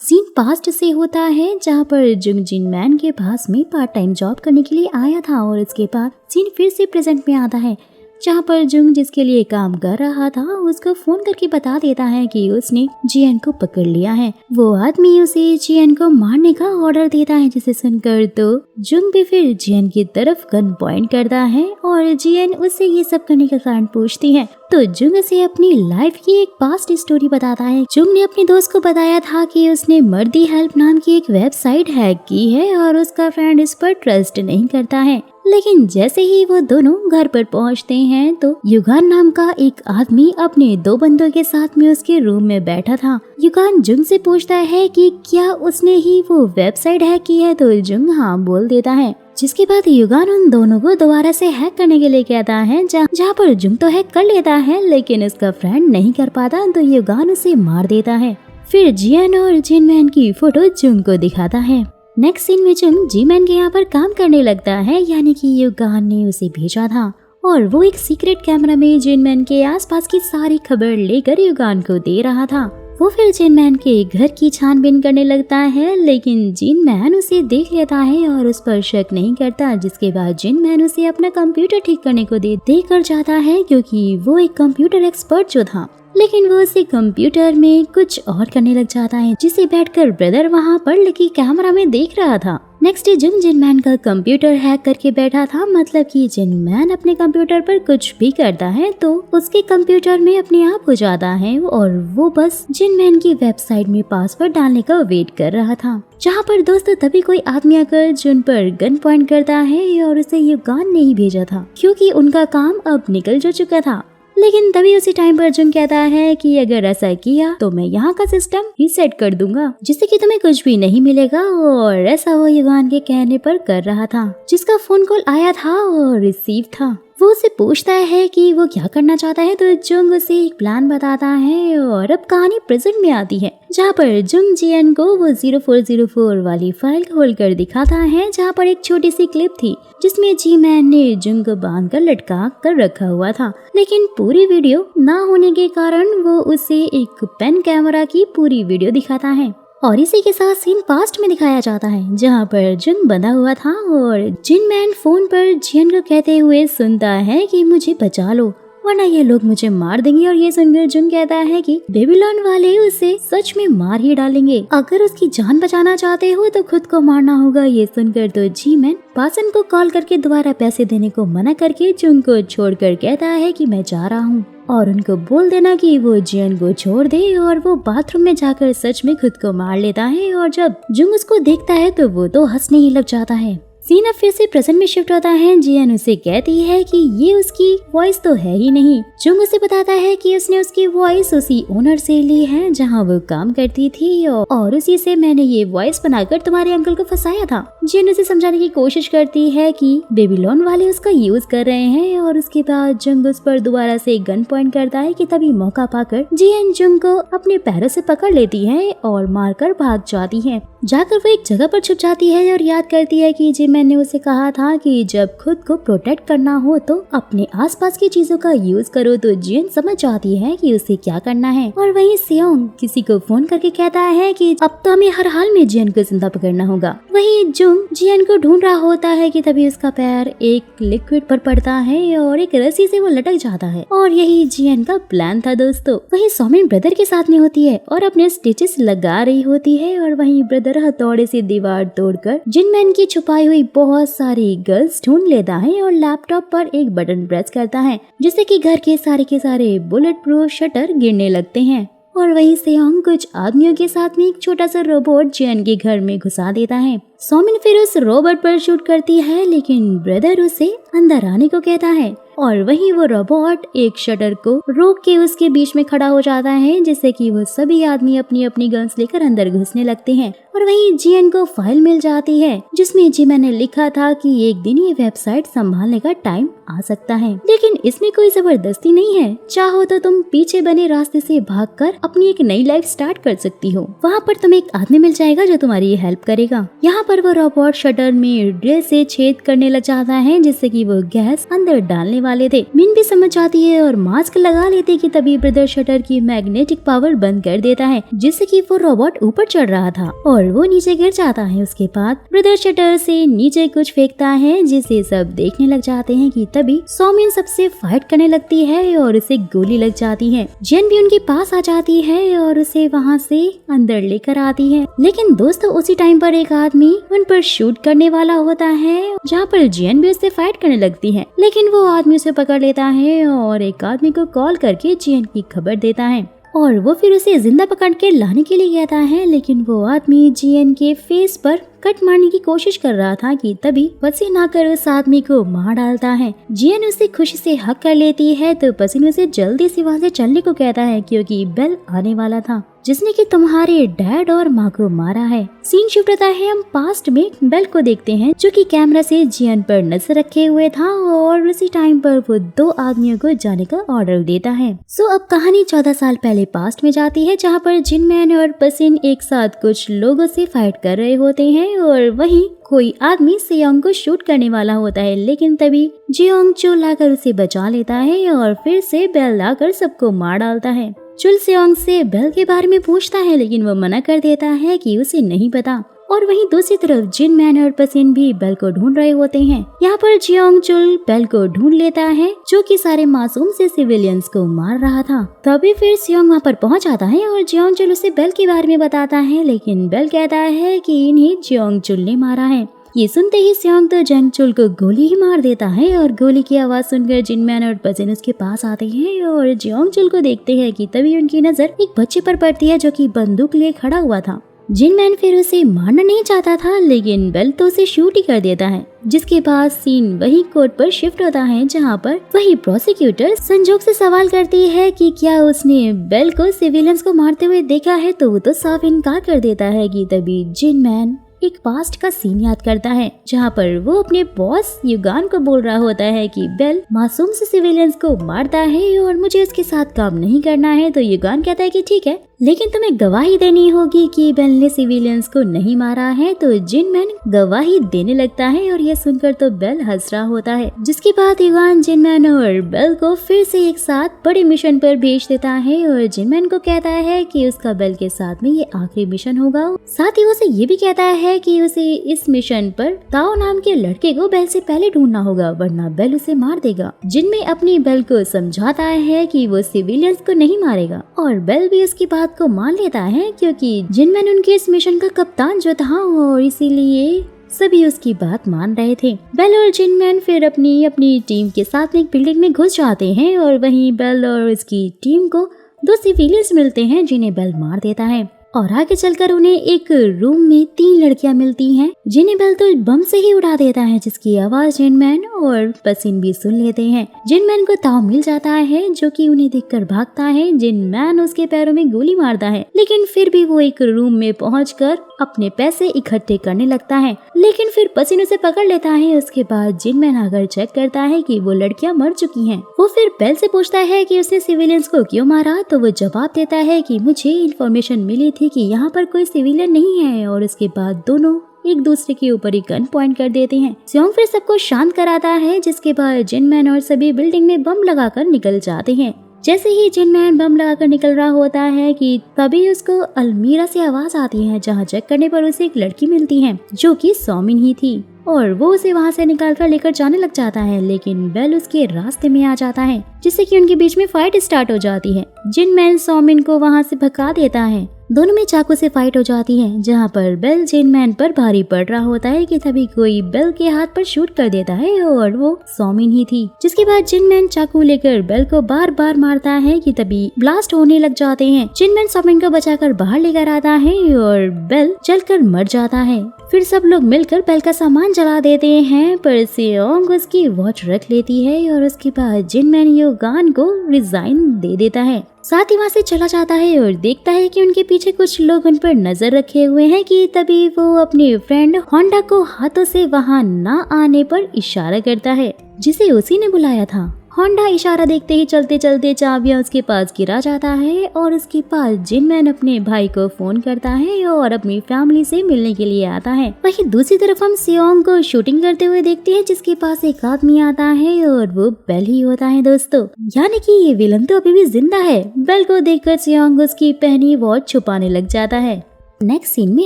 सीन पास्ट से होता है, जहाँ पर जुंग जिनमैन के पास में पार्ट टाइम जॉब करने के लिए आया था, और इसके बाद सीन फिर से प्रेजेंट में आता है, जहाँ पर जुंग जिसके लिए काम कर रहा था उसको फोन करके बता देता है कि उसने जियन को पकड़ लिया है। वो आदमी उसे जियन को मारने का ऑर्डर देता है, जिसे सुनकर तो जुंग भी फिर जियन की तरफ गन पॉइंट करता है और जियन उससे ये सब करने का कारण पूछती है। तो जुंग उसे अपनी लाइफ की एक पास्ट स्टोरी बताता है। जुंग ने अपने दोस्त को बताया था कि उसने मर्दी हेल्प नाम की एक वेबसाइट हैक की है और उसका फ्रेंड इस पर ट्रस्ट नहीं करता है। लेकिन जैसे ही वो दोनों घर पर पहुंचते हैं तो युगान नाम का एक आदमी अपने दो बंदों के साथ में उसके रूम में बैठा था। युगान जुंग से पूछता है कि क्या उसने ही वो वेबसाइट हैक की है, तो जुंग हाँ बोल देता है। जिसके बाद युगान उन दोनों को दोबारा से हैक करने के लिए कहता है, जहाँ पर जुंग तो हैक कर लेता है लेकिन उसका फ्रेंड नहीं कर पाता, तो युगान उसे मार देता है। फिर जियन और जिनमैन की फोटो जुंग को दिखाता है। नेक्स्ट सीन में जुंग जिनमैन के यहाँ पर काम करने लगता है, यानी कि युगान ने उसे भेजा था, और वो एक सीक्रेट कैमरा में जिनमैन के आसपास की सारी खबर लेकर युगान को दे रहा था। वो फिर जिनमैन के घर की छानबीन करने लगता है, लेकिन जिनमैन उसे देख लेता है और उस पर शक नहीं करता। जिसके बाद जिनमैन उसे अपना कंप्यूटर ठीक करने को देकर जाता है, क्योंकि वो एक कंप्यूटर एक्सपर्ट जो था। लेकिन वो उसे कंप्यूटर में कुछ और करने लग जाता है, जिसे बैठकर ब्रदर वहाँ पर लगी कैमरा में देख रहा था। नेक्स्ट डे जुंग जिनमैन का कंप्यूटर हैक करके बैठा था, मतलब कि जिनमैन अपने कंप्यूटर पर कुछ भी करता है तो उसके कंप्यूटर में अपने आप हो जाता है, और वो बस जिनमैन की वेबसाइट में पासवर्ड डालने का वेट कर रहा था। जहाँ पर दोस्तों तभी कोई आदमी आकर जुन पर गन पॉइंट करता है, और उसे युगान ने ही भेजा था, क्योंकि उनका काम अब निकल जो चुका था। लेकिन तभी उसी टाइम पर जुंग कहता है कि अगर ऐसा किया तो मैं यहाँ का सिस्टम रीसेट कर दूंगा, जिससे कि तुम्हें कुछ भी नहीं मिलेगा। और ऐसा वो युगान के कहने पर कर रहा था, जिसका फोन कॉल आया था और रिसीव था। वो उसे पूछता है कि वो क्या करना चाहता है, तो जुंग उसे एक प्लान बताता है। और अब कहानी प्रेजेंट में आती है, जहाँ पर जुंग जियन को वो 0404 वाली फाइल खोल कर दिखाता है, जहाँ पर एक छोटी सी क्लिप थी जिसमें जी-मैन ने जुंग को बांध कर लटका कर रखा हुआ था। लेकिन पूरी वीडियो ना होने के कारण वो उसे एक पेन कैमरा की पूरी वीडियो दिखाता है। और इसी के साथ सीन पास्ट में दिखाया जाता है, जहाँ पर जुंग बंधा हुआ था और जिनमैन फोन पर जियन को कहते हुए सुनता है कि मुझे बचा लो वरना ये लोग मुझे मार देंगे। और ये सुनकर जुंग कहता है कि बेबीलोन वाले उसे सच में मार ही डालेंगे, अगर उसकी जान बचाना चाहते हो तो खुद को मारना होगा। ये सुनकर तो जी-मैन पासन को कॉल करके दोबारा पैसे देने को मना करके जुंग को छोड़कर कहता है कि मैं जा रहा हूँ, और उनको बोल देना कि वो जियन को छोड़ दे। और वो बाथरूम में जाकर सच में खुद को मार लेता है, और जब जुंग उसको देखता है तो वो तो हंसने ही लग जाता है। सीन अब फिर से प्रेजेंट में शिफ्ट होता है। जियन उसे कहती है कि ये उसकी वॉइस तो है ही नहीं। जुंग उसे बताता है कि उसने उसकी वॉइस उसी ओनर से ली है जहाँ वो काम करती थी, और उसी से मैंने ये वॉइस बनाकर तुम्हारे अंकल को फंसाया था। जियन उसे समझाने की कोशिश करती है कि बेबीलोन वाले उसका यूज कर रहे हैं, और उसके बाद जुंग उस पर दोबारा से गन पॉइंट करता है कि तभी मौका पाकर जियन जुंग को अपने पैरों से पकड़ लेती है और मारकर भाग जाती है। जाकर वो एक जगह पर छुप जाती है और याद करती है कि जी मैंने उसे कहा था कि जब खुद को प्रोटेक्ट करना हो तो अपने आसपास की चीजों का यूज करो। तो जियन समझ जाती है कि उसे क्या करना है, और वहीं सेयोंग किसी को फोन करके कहता है कि अब तो हमें हर हाल में जियन को जिंदा पकड़ना होगा। वहीं जुंग जियन को ढूंढ रहा होता है कि तभी उसका पैर एक लिक्विड पर पड़ता है और एक रस्सी से वो लटक जाता है, और यही जियन का प्लान था दोस्तों। वहीं सोमिन ब्रदर के साथ में होती है और अपने स्टिचेस लगा रही होती है, और वहीं ब्रदर हथौड़े से दीवार तोड़कर जिनमैन की छुपाई हुई बहुत सारी गर्ल्स ढूंढ लेता है और लैपटॉप पर एक बटन प्रेस करता है, जिससे कि घर के सारे बुलेट प्रूफ शटर गिरने लगते हैं। और वहीं सेयोंग कुछ आदमियों के साथ में एक छोटा सा रोबोट जियन के घर में घुसा देता है। सोमिन फिर उस रोबोट पर शूट करती है, लेकिन ब्रदर उसे अंदर आने को कहता है और वहीं वो रोबोट एक शटर को रोक के उसके बीच में खड़ा हो जाता है, जिससे कि वो सभी आदमी अपनी अपनी गन्स लेकर अंदर घुसने लगते हैं। और वहीं जियन को फाइल मिल जाती है जिसमें जिमैन ने लिखा था कि एक दिन ये वेबसाइट संभालने का टाइम आ सकता है, लेकिन इसमें कोई जबरदस्ती नहीं है। चाहो तो तुम पीछे बने रास्ते से भागकर अपनी एक नई लाइफ स्टार्ट कर सकती हो। वहाँ पर तुम्हें एक आदमी मिल जाएगा जो तुम्हारी हेल्प करेगा। यहाँ पर वो रोबोट शटर में ड्रिल से छेद करने लग जाता है, जिससे कि वो गैस अंदर डालने वाले थे। मिन भी समझ जाती है और मास्क लगा लेती कि तभी ब्रदर शटर की मैग्नेटिक पावर बंद कर देता है, जिससे कि वो रोबोट ऊपर चढ़ रहा था और वो नीचे गिर जाता है। उसके बाद ब्रदर शटर से नीचे कुछ फेंकता है, जिसे सब देखने लग जाते हैं कि तभी सोमिन सबसे फाइट करने लगती है और उसे गोली लग जाती है। जियन भी उनके पास आ जाती है और उसे वहाँ से अंदर लेकर आती है, लेकिन दोस्तों उसी टाइम पर एक आदमी उन पर शूट करने वाला होता है, जहाँ पर जियन भी उससे फाइट करने लगती है, लेकिन वो आदमी उसे पकड़ लेता है और एक आदमी को कॉल करके जियन की खबर देता है और वो फिर उसे जिंदा पकड़ के लाने के लिए कहता है, लेकिन वो आदमी जियन के फेस पर कट मारने की कोशिश कर रहा था कि तभी पसीन आकर उस आदमी को मार डालता है। जियन उसे खुशी से हक कर लेती है तो पसीन उसे जल्दी से वहाँ से चलने को कहता है, क्योंकि बेल आने वाला था जिसने कि तुम्हारे डैड और माँ को मारा है। सीन शिफ्ट होता है, हम पास्ट में बेल को देखते हैं जो कि कैमरा से जियन पर नजर रखे हुए था और उसी टाइम पर वो दो आदमियों को जाने का ऑर्डर देता है। सो अब कहानी 14 साल पहले पास्ट में जाती है, जहाँ पर जिनमैन और पसीन एक साथ कुछ लोगों से फाइट कर रहे होते हैं और वहीं कोई आदमी सेयोंग को शूट करने वाला होता है, लेकिन तभी जियोंग चुल आकर उसे बचा लेता है और फिर से बेल आकर सबको मार डालता है। चुल सेयोंग से बेल के बारे में पूछता है, लेकिन वो मना कर देता है कि उसे नहीं पता। और वहीं दूसरी तरफ जिनमैन और पसीन भी बेल को ढूंढ रहे होते हैं। यहाँ पर जियोंग चुल बेल को ढूंढ लेता है, जो कि सारे मासूम से सिविलियंस को मार रहा था। तभी फिर सियोंग वहाँ पर पहुँच जाता है और जियोंग चुल उसे बेल के बारे में बताता है, लेकिन बेल कहता है कि इन्हें जियोंग चुल ने मारा है। ये सुनते ही सियोंग तो जंग चुल को गोली ही मार देता है और गोली की आवाज सुनकर जिनमैन और पसीन उसके पास आते हैं और जियोंग चुल को देखते हैं कि तभी उनकी नजर एक बच्चे पर पड़ती है जो कि बंदूक लिए खड़ा हुआ था। जिनमैन फिर उसे मारना नहीं चाहता था, लेकिन बेल तो उसे शूट ही कर देता है। जिसके बाद सीन वही कोर्ट पर शिफ्ट होता है, जहाँ पर वही प्रोसिक्यूटर संजोग से सवाल करती है कि क्या उसने बेल को सिविलियंस को मारते हुए देखा है, तो वो तो साफ इनकार कर देता है कि तभी जिनमैन एक पास्ट का सीन याद करता है, जहाँ पर वो अपने बॉस युगान को बोल रहा होता है कि बेल मासूम से सिविलियंस को मारता है और मुझे उसके साथ काम नहीं करना है। तो युगान कहता है कि ठीक है, लेकिन तुम्हें गवाही देनी होगी कि बेल ने सिविलियंस को नहीं मारा है। तो जिनमैन गवाही देने लगता है और यह सुनकर तो बेल हंस रहा होता है। जिसके बाद युगान जिनमैन और बेल को फिर से एक साथ बड़े मिशन पर भेज देता है और जिनमैन को कहता है कि उसका बेल के साथ में ये आखिरी मिशन होगा। साथ ही उसे ये भी कहता है कि उसे इस मिशन पर ताओ नाम के लड़के को बेल से पहले ढूंढना होगा, वरना बेल उसे मार देगा। जिनमें अपनी बेल को समझाता है कि वो सिविलियंस को नहीं मारेगा और बेल भी उसकी बात को मान लेता है, क्योंकि जिनमैन उनके इस मिशन का कप्तान जो था और इसीलिए सभी उसकी बात मान रहे थे। बेल और जिनमैन फिर अपनी टीम के साथ एक बिल्डिंग में घुस जाते हैं और वहीं बेल और उसकी टीम को दो सिविलियंस मिलते हैं जिन्हें बेल मार देता है। और आगे चलकर उन्हें एक रूम में 3 लड़कियां मिलती हैं, जिन्हें बेल तो बम से ही उड़ा देता है, जिसकी आवाज जिनमैन और पसीन भी सुन लेते हैं। जिनमैन को ताओ मिल जाता है, जो कि उन्हें देखकर भागता है। जिनमैन उसके पैरों में गोली मारता है, लेकिन फिर भी वो एक रूम में पहुंचकर अपने पैसे इकट्ठे करने लगता है, लेकिन फिर पसीन उसे पकड़ लेता है। उसके बाद जिनमैन आकर चेक करता है कि वो लड़कियां मर चुकी हैं। वो फिर बेल से पूछता है कि उसने सिविलियंस को क्यों मारा, तो वो जवाब देता है कि मुझे इन्फॉर्मेशन मिली थी कि यहाँ पर कोई सिविलियन नहीं है। और उसके बाद दोनों एक दूसरे के ऊपर ही गन पॉइंट कर देते हैं। सियोंग फिर सबको शांत कराता है, जिसके बाद जिनमैन और सभी बिल्डिंग में बम लगाकर निकल जाते हैं। जैसे ही जिनमैन बम लगाकर निकल रहा होता है कि तभी उसको अलमीरा से आवाज आती है, जहाँ चेक करने पर उसे एक लड़की मिलती है जो कि सोमिन ही थी और वो उसे वहाँ से निकाल कर लेकर जाने लग जाता है, लेकिन बेल उसके रास्ते में आ जाता है। जिससे कि उनके बीच में फाइट स्टार्ट हो जाती है। जिन मैन सॉमिन को वहाँ से भगा देता है। दोनों में चाकू से फाइट हो जाती है, जहाँ पर बेल जिन मैन पर भारी पड़ रहा होता है कि तभी कोई बेल के हाथ पर शूट कर देता है और वो सॉमिन ही थी। जिसके बाद जिन मैन चाकू लेकर बेल को बार बार मारता है कि तभी ब्लास्ट होने लग जाते हैं। जिन मैन सॉमिन को बचाकर बाहर लेकर आता है और बेल जलकर मर जाता है। फिर सब लोग मिलकर बेल का सामान जला देते हैं, पर सियोंग उसकी वॉच रख लेती है और उसके बाद जिन मैन योगान को रिजाइन दे देता है। साथ ही वहाँ से चला जाता है और देखता है कि उनके पीछे कुछ लोग उन पर नजर रखे हुए हैं कि तभी वो अपने फ्रेंड होंडा को हाथों से वहाँ न आने पर इशारा करता है, जिसे उसी ने बुलाया था। होंडा इशारा देखते ही चलते चलते चाबियां उसके पास गिरा जाता है और उसके पास जिन मैन अपने भाई को फोन करता है और अपनी फैमिली से मिलने के लिए आता है। वहीं दूसरी तरफ हम सियोंग को शूटिंग करते हुए देखते हैं, जिसके पास एक आदमी आता है और वो बेल ही होता है दोस्तों। यानी कि ये विलन तो अभी भी जिंदा है। बेल को देखकर सियोंग उसकी पहनी वॉच छुपाने लग जाता है। नेक्स्ट सीन में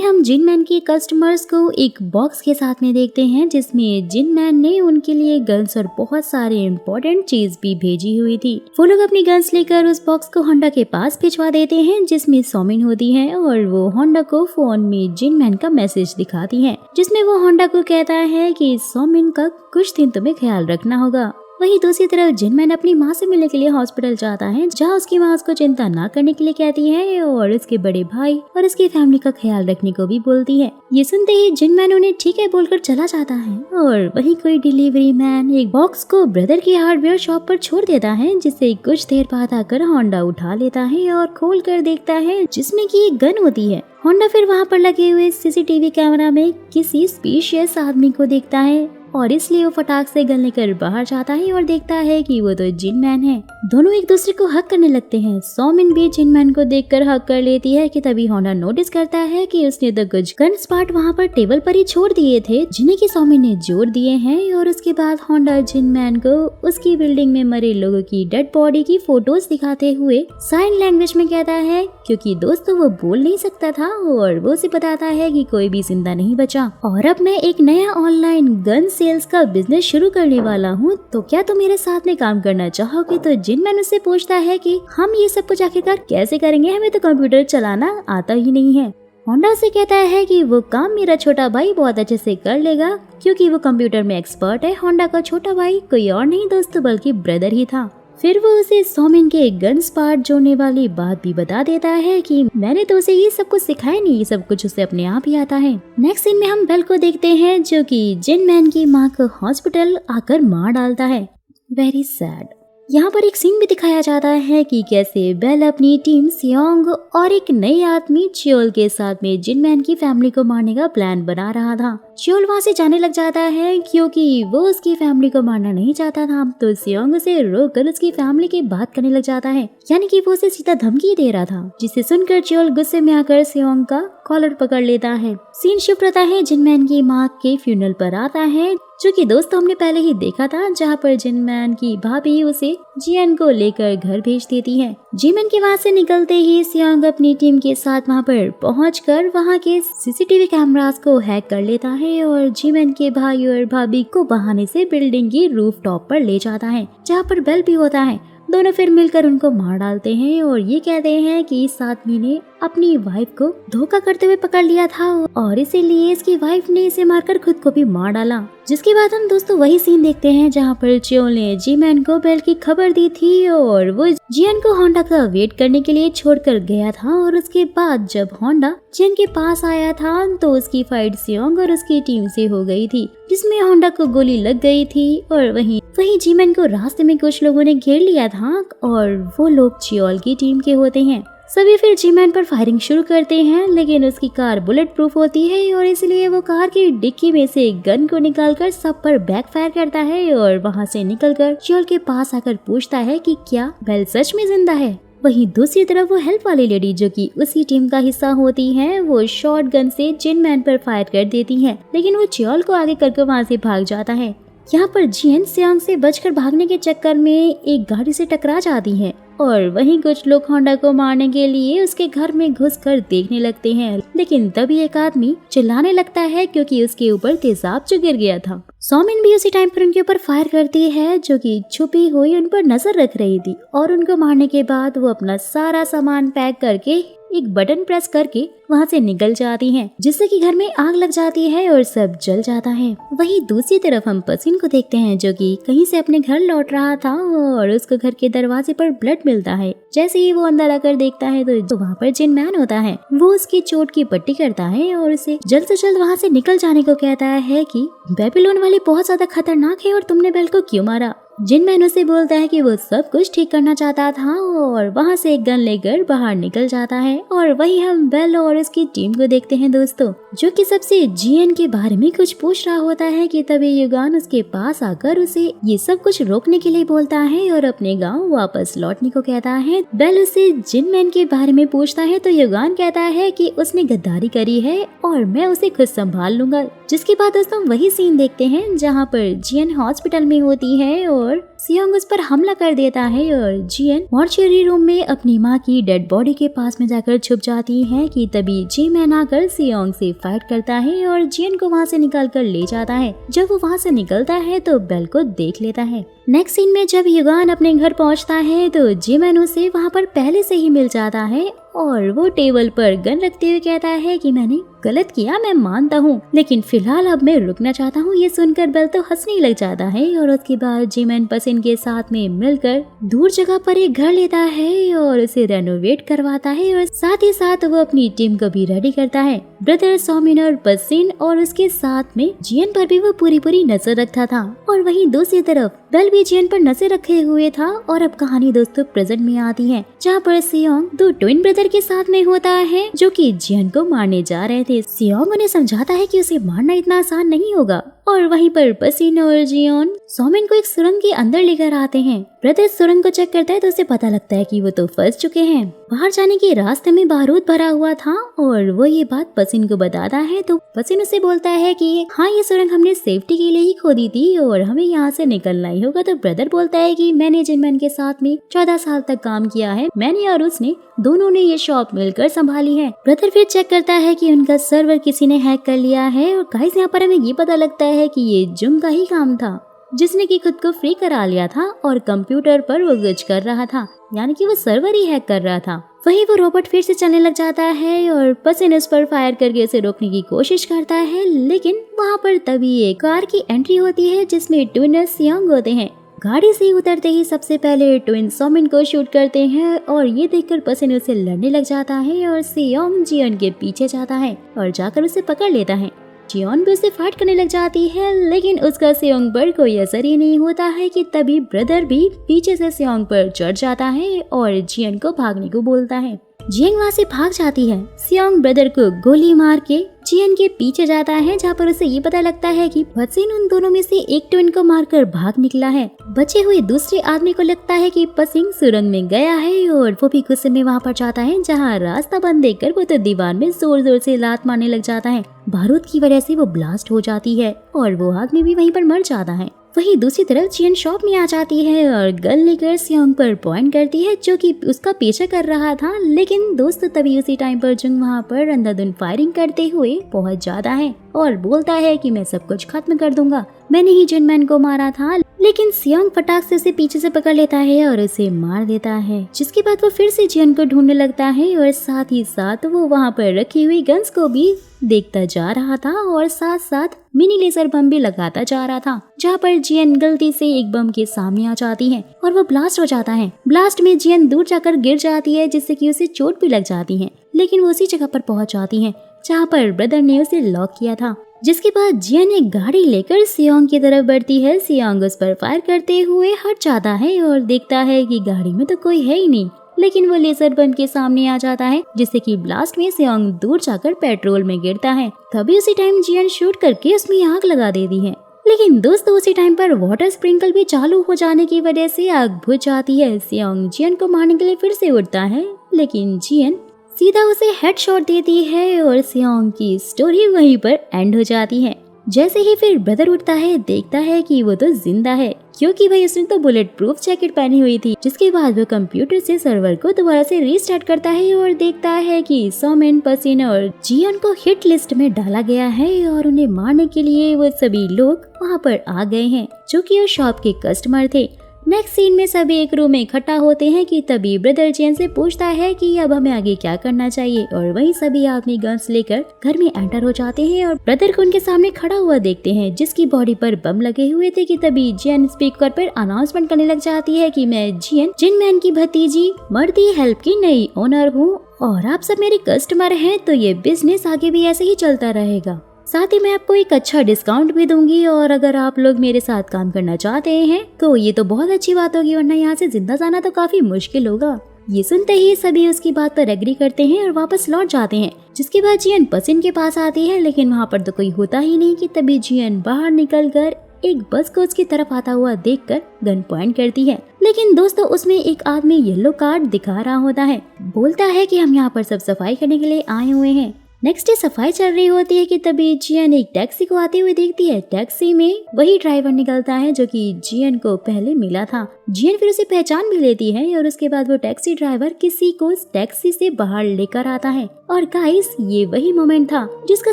हम जिन मैन के कस्टमर्स को एक बॉक्स के साथ में देखते हैं, जिसमें जिन मैन ने उनके लिए गन्स और बहुत सारे इम्पोर्टेंट चीज भी भेजी हुई थी। वो लोग अपनी गन्स लेकर उस बॉक्स को होंडा के पास भिजवा देते हैं, जिसमें सॉमिन होती है और वो होंडा को फोन में जिन मैन का मैसेज दिखाती है, जिसमें वो होंडा को कहता है कि सॉमिन का कुछ दिन तुम्हें ख्याल रखना होगा। वहीं दूसरी तरफ जिन मैन अपनी माँ से मिलने के लिए हॉस्पिटल जाता है, जहाँ उसकी माँ उसको चिंता ना करने के लिए कहती है और उसके बड़े भाई और उसकी फैमिली का ख्याल रखने को भी बोलती है। ये सुनते ही जिन मैन उन्हें ठीक है बोलकर चला जाता है और वहीं कोई डिलीवरी मैन एक बॉक्स को ब्रदर की हार्डवेयर शॉप पर छोड़ देता है, जिसे कुछ देर बाद आकर होंडा उठा लेता है और खोल कर देखता है, जिसमें कि एक गन होती है। होंडा फिर वहाँ पर लगे हुए सीसीटीवी कैमरा में किसी स्पीशियस आदमी को देखता है और इसलिए वो फटाक से गन लेकर बाहर जाता है और देखता है कि वो तो जिन मैन है। दोनों एक दूसरे को हक करने लगते हैं। सॉमिन भी जिन मैन को देखकर हक कर लेती है कि तभी होंडा नोटिस करता है कि उसने तो कुछ गन्स पार्ट वहाँ पर टेबल पर ही छोड़ दिए थे, जिन्हें की सॉमिन ने जोड़ दिए हैं। और उसके बाद होंडा जिन मैन को उसकी बिल्डिंग में मरे लोगों की डेड बॉडी की फोटोज दिखाते हुए साइन लैंग्वेज में कहता है, क्योंकि दोस्तों वो बोल नहीं सकता था और वो उसे बताता है कि कोई भी जिंदा नहीं बचा और अब मैं एक नया ऑनलाइन गन सेल्स का बिजनेस शुरू करने वाला हूँ, तो क्या तुम मेरे साथ में काम करना चाहोगे? तो जिन मैन उससे पूछता है कि हम ये सब कुछ आखिरकार कैसे करेंगे, हमें तो कंप्यूटर चलाना आता ही नहीं है। होंडा से कहता है कि वो काम मेरा छोटा भाई बहुत अच्छे से कर लेगा, क्योंकि वो कंप्यूटर में एक्सपर्ट है। होंडा का छोटा भाई कोई और नहीं दोस्तों बल्कि ब्रदर ही था। फिर वो उसे सॉमिन के गन्स पार्ट जोड़ने वाली बात भी बता देता है कि मैंने तो उसे ये सब कुछ सिखाया नहीं, ये सब कुछ उसे अपने आप ही आता है। नेक्स्ट सीन में हम बेल को देखते हैं, जो कि जिन मैन की माँ को हॉस्पिटल आकर मार डालता है। Very sad. यहाँ पर एक सीन भी दिखाया जाता है कि कैसे बेल अपनी टीम सियोंग और एक नए आदमी चियोल के साथ में जिन मैन की फैमिली को मारने का प्लान बना रहा था। चियोल वहाँ से जाने लग जाता है क्योंकि वो उसकी फैमिली को मारना नहीं चाहता था, तो सियोंग उसे रोककर उसकी फैमिली की बात करने लग जाता है, यानी कि वो उसे सीधा धमकी दे रहा था, जिसे सुनकर चियोल गुस्से में आकर सियोंग का कॉलर पकड़ लेता है। सीन शिफ्ट होता है जिन मैन की माँ के फ्यूनरल पर आता है, जो कि दोस्तों हमने पहले ही देखा था, जहाँ पर जिन मैन की भाभी उसे जियन को लेकर घर भेज देती है। जिमन के वहाँ से निकलते ही सियोंग अपनी टीम के साथ वहाँ पर पहुंचकर वहाँ के सीसीटीवी कैमरास को हैक कर लेता है और जिमन के भाई और भाभी को बहाने से बिल्डिंग की रूफ टॉप पर ले जाता है, जहाँ पर बेल भी होता है। दोनों फिर मिलकर उनको मार डालते हैं और ये कहते हैं कि इस आदमी ने अपनी वाइफ को धोखा करते हुए पकड़ लिया था और इसीलिए इसकी वाइफ ने इसे मारकर खुद को भी मार डाला। जिसके बाद हम दोस्तों वही सीन देखते हैं जहाँ पर चियोल ने जीमैन को बेल की खबर दी थी और वो जियन को होंडा का वेट करने के लिए छोड़कर गया था। और उसके बाद जब होंडा जियन के पास आया था तो उसकी फाइट सियोंग और उसकी टीम से हो गई थी, जिसमें होंडा को गोली लग गई थी और वहीं जीमैन को रास्ते में कुछ लोगों ने घेर लिया था और वो लोग चियोल की टीम के होते हैं। सभी फिर जीमैन पर फायरिंग शुरू करते हैं, लेकिन उसकी कार बुलेट प्रूफ होती है और इसलिए वो कार की डिक्की में से एक गन को निकालकर सब पर बैकफायर करता है और वहां से निकलकर चियोल के पास आकर पूछता है कि क्या बेल सच में जिंदा है। वहीं दूसरी तरफ वो हेल्प वाली लेडी जो कि उसी टीम का हिस्सा होती है, वो शॉर्ट गन से जिन मैन पर फायर कर देती है, लेकिन वो चियोल को आगे करके वहाँ से भाग जाता है। यहाँ पर जियन सियोंग से बचकर भागने के चक्कर में एक गाड़ी से टकरा जाती है और वहीं कुछ लोग होंडा को मारने के लिए उसके घर में घुसकर देखने लगते हैं, लेकिन तभी एक आदमी चिल्लाने लगता है क्योंकि उसके ऊपर तेजाब जो गिर गया था। सौमिन भी उसी टाइम पर उनके ऊपर फायर करती है, जो कि छुपी हुई उन पर नजर रख रही थी, और उनको मारने के बाद वो अपना सारा सामान पैक करके एक बटन प्रेस करके वहाँ से निकल जाती हैं, जिससे कि घर में आग लग जाती है और सब जल जाता है। वहीं दूसरी तरफ हम पसीन को देखते हैं, जो कि कहीं से अपने घर लौट रहा था और उसको घर के दरवाजे पर ब्लड मिलता है। जैसे ही वो अंदर आकर देखता है तो वहाँ पर जिन मैन होता है, वो उसकी चोट की पट्टी करता है और उसे जल्द से जल्द वहाँ से निकल जाने को कहता है कि बेबीलोन वाली बहुत ज्यादा खतरनाक है और तुमने बेल को क्यों मारा। जिन मैन उसे बोलता है कि वो सब कुछ ठीक करना चाहता था और वहाँ से एक गन लेकर बाहर निकल जाता है। और वही हम बेल और उसकी टीम को देखते हैं दोस्तों, जो कि सबसे जियन के बारे में कुछ पूछ रहा होता है कि तभी युगान उसके पास आकर उसे ये सब कुछ रोकने के लिए बोलता है और अपने गांव वापस लौटने को कहता है। बेल उसे जिन मैन के बारे में पूछता है तो युगान कहता है कि उसने गद्दारी करी है और मैं उसे खुद संभाल लूंगा। जिसके बाद दोस्तों वही सीन देखते हैं जहाँ पर जियन हॉस्पिटल में होती है और सियोंग उस पर हमला कर देता है और जियन मॉर्चरी रूम में अपनी माँ की डेड बॉडी के पास में जाकर छुप जाती है कि तभी जी मैन आकर सियोंग से फाइट करता है और जियन को वहाँ से निकाल कर ले जाता है। जब वो वहाँ से निकलता है तो बेल को देख लेता है। नेक्स्ट सीन में जब युगान अपने घर पहुँचता है तो जी मैन उसे वहाँ पर पहले से ही मिल जाता है और वो टेबल पर गन रखते हुए कहता है कि मैंने गलत किया, मैं मानता हूँ, लेकिन फिलहाल अब मैं रुकना चाहता हूँ। ये सुनकर बेल तो हंसने लग जाता है और उसके बाद जिमैन पसिन के साथ में मिलकर दूर जगह पर एक घर लेता है और उसे रेनोवेट करवाता है और साथ ही साथ वो अपनी टीम को भी रेडी करता है। ब्रदर सौमिन और पसिन और उसके साथ में जियन पर भी वो पूरी नजर रखता था और वहीं दूसरी तरफ बेल भी जियन पर नजर रखे हुए था। और अब कहानी दोस्तों प्रेजेंट में आती है, जहाँ पर सियोंग दो ट्विन ब्रदर के साथ में होता है जो कि जियन को मारने जा रहे थे। सियोंग उन्हें समझाता है कि उसे मारना इतना आसान नहीं होगा और वहीं पर पसीन और जियोन सौमिन को एक सुरंग के अंदर लेकर आते हैं। ब्रदर सुरंग को चेक करता है तो उसे पता लगता है कि वो तो फंस चुके हैं। बाहर जाने के रास्ते में बारूद भरा हुआ था और वो ये बात पसीन को बताता है तो पसीन उसे बोलता है कि हाँ, ये सुरंग हमने सेफ्टी के लिए ही खोदी थी और हमें यहाँ से निकलना ही होगा। तो ब्रदर बोलता है कि मैंने जिनमैन के साथ में 14 साल तक काम किया है, मैंने और उसने दोनों ने ये शॉप मिलकर संभाली है। ब्रदर फिर चेक करता है कि उनका सर्वर किसी ने हैक कर लिया है और गाइस यहाँ पर हमें ये पता लगता है कि ये जुंग का ही काम था, जिसने कि खुद को फ्री करा लिया था और कंप्यूटर पर वो कुछ कर रहा था, यानी कि वो सर्वर ही हैक कर रहा था। वहीं वो रोबोट फिर से चलने लग जाता है और पसिन उस पर फायर करके उसे रोकने की कोशिश करता है, लेकिन वहाँ पर तभी एक कार की एंट्री होती है जिसमें ट्विनर्स सियोंग होते हैं। गाड़ी से उतरते ही सबसे पहले ट्विन सौमिन को शूट करते हैं और ये देखकर पसिन उसे लड़ने लग जाता है और सियोंग जियोन के पीछे जाता है और जाकर उसे पकड़ लेता है। जियोन भी उसे फाइट करने लग जाती है, लेकिन उसका सियोंग पर कोई असर ही नहीं होता है कि तभी ब्रदर भी पीछे से सियोंग पर चढ़ जाता है और जियन को भागने को बोलता है। जियन वहाँ से भाग जाती है। सियोंग ब्रदर को गोली मार के जियन के पीछे जाता है, जहाँ पर उसे ये पता लगता है कि पसिन उन दोनों में से एक ट्विन को मारकर भाग निकला है। बचे हुए दूसरे आदमी को लगता है कि पसिन सुरंग में गया है और वो भी गुस्से में वहाँ पर जाता है, जहाँ रास्ता बंद देखकर वो तो दीवार में जोर जोर से लात मारने लग जाता है। बारूद की वजह से वो ब्लास्ट हो जाती है और वो आदमी भी वहीं पर मर जाता है। वहीं दूसरी तरफ जियन शॉप में आ जाती है और गन लेकर सियोंग पर पॉइंट करती है, जो कि उसका पीछा कर रहा था। लेकिन दोस्तों तभी उसी टाइम पर जुंग वहाँ पर अंधाधुंध फायरिंग करते हुए पहुँच जाता है और बोलता है कि मैं सब कुछ खत्म कर दूंगा, मैंने ही जिनमैन को मारा था। लेकिन सियोंग फटाक से उसे पीछे से पकड़ लेता है और उसे मार देता है, जिसके बाद वो फिर से जियन को ढूंढने लगता है और साथ ही साथ वो वहाँ पर रखी हुई गन्स को भी देखता जा रहा था और साथ साथ मिनी लेजर बम भी लगाता जा रहा था, जहाँ पर जियन गलती से एक बम के सामने आ जाती है और वो ब्लास्ट हो जाता है। ब्लास्ट में जियन दूर जाकर गिर जाती है, जिससे कि उसे चोट भी लग जाती है, लेकिन वो उसी जगह पर पहुंच जाती है जहाँ पर ब्रदर ने उसे लॉक किया था। जिसके बाद जियन एक गाड़ी लेकर सियोंग की तरफ बढ़ती है। सियोंग उस पर फायर करते हुए हट जाता है और देखता है कि गाड़ी में तो कोई है ही नहीं, लेकिन वो लेजर बम के सामने आ जाता है, जिससे कि ब्लास्ट में सियोंग दूर जाकर पेट्रोल में गिरता है। तभी उसी टाइम जियन शूट करके उसमें आग लगा देती है, लेकिन दोस्तों उसी टाइम पर वाटर स्प्रिंकल भी चालू हो जाने की वजह से आग बुझ जाती है। सियोंग जियन को मारने के लिए फिर से उठता है, लेकिन जियन सीधा उसे हेडशॉट देती है और सियोंग की स्टोरी वहीं पर एंड हो जाती है। जैसे ही फिर ब्रदर उठता है, देखता है कि वो तो जिंदा है, क्योंकि भाई उसने तो बुलेट प्रूफ जैकेट पहनी हुई थी। जिसके बाद वो कंप्यूटर से सर्वर को दोबारा से रीस्टार्ट करता है और देखता है कि सोमेन, पसीन और जियन को हिट लिस्ट में डाला गया है और उन्हें मारने के लिए वो सभी लोग वहाँ पर आ गए हैं, जो कि उस शॉप के कस्टमर थे। नेक्स्ट सीन में सभी एक रूम में इकट्ठा होते हैं कि तभी ब्रदर जियन से पूछता है कि अब हमें आगे क्या करना चाहिए, और वही सभी अपनी गन्स लेकर घर में एंटर हो जाते हैं और ब्रदर को उनके सामने खड़ा हुआ देखते हैं, जिसकी बॉडी पर बम लगे हुए थे। कि तभी जियन स्पीकर पर अनाउंसमेंट करने लग जाती है कि मैं जियन, जिन मैन की भतीजी, मर्दी हेल्प की नई ओनर हूँ और आप सब मेरे कस्टमर हैं, तो ये बिजनेस आगे भी ऐसे ही चलता रहेगा। साथ ही मैं आपको एक अच्छा डिस्काउंट भी दूंगी, और अगर आप लोग मेरे साथ काम करना चाहते हैं तो ये तो बहुत अच्छी बात होगी, वरना यहाँ से जिंदा जाना तो काफी मुश्किल होगा। ये सुनते ही सभी उसकी बात पर एग्री करते हैं और वापस लौट जाते हैं। जिसके बाद जियन पसिन के पास आती है, लेकिन वहाँ पर तो कोई होता ही नहीं। कि तभी जियन बाहर निकल कर एक बस को उसकी तरफ आता हुआ देखकर गन पॉइंट करती है, लेकिन दोस्तों उसमें एक आदमी येलो कार्ड दिखा रहा होता है। बोलता है कि हम यहाँ पर सब सफाई करने के लिए आए हुए हैं। नेक्स्ट डे सफाई चल रही होती है कि तभी जियन एक टैक्सी को आते हुए देखती है। टैक्सी में वही ड्राइवर निकलता है जो कि जियन को पहले मिला था। जियन फिर उसे पहचान भी लेती है और उसके बाद वो टैक्सी ड्राइवर किसी को टैक्सी से बाहर लेकर आता है। और गाइस, ये वही मोमेंट था जिसका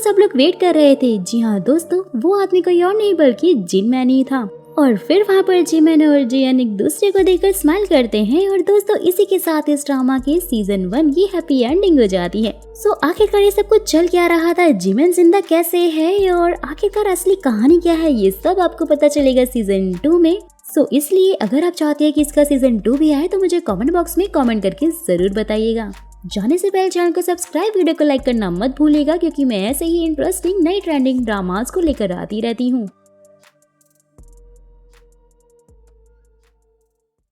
सब लोग वेट कर रहे थे। जी हाँ दोस्तों, वो आदमी कोई और नहीं बल्कि जिन मैन ही था। और फिर वहाँ पर जिमन और जियन एक दूसरे को देखकर स्माइल करते हैं। और दोस्तों इसी के साथ इस ड्रामा के सीजन 1 की हैप्पी एंडिंग हो जाती है। सो आखिरकार ये सब कुछ चल क्या रहा था, जिमन जिंदा कैसे है और आखिरकार असली कहानी क्या है, ये सब आपको पता चलेगा सीजन 2 में। सो इसलिए अगर आप चाहते हैं कि इसका सीजन 2 भी आए तो मुझे कमेंट बॉक्स में कमेंट करके जरूर बताइएगा। जाने से पहले चैनल को सब्सक्राइब, वीडियो को लाइक करना मत भूलिएगा, क्योंकि मैं ऐसे ही इंटरेस्टिंग नई ट्रेंडिंग ड्रामास को लेकर आती रहती हूँ।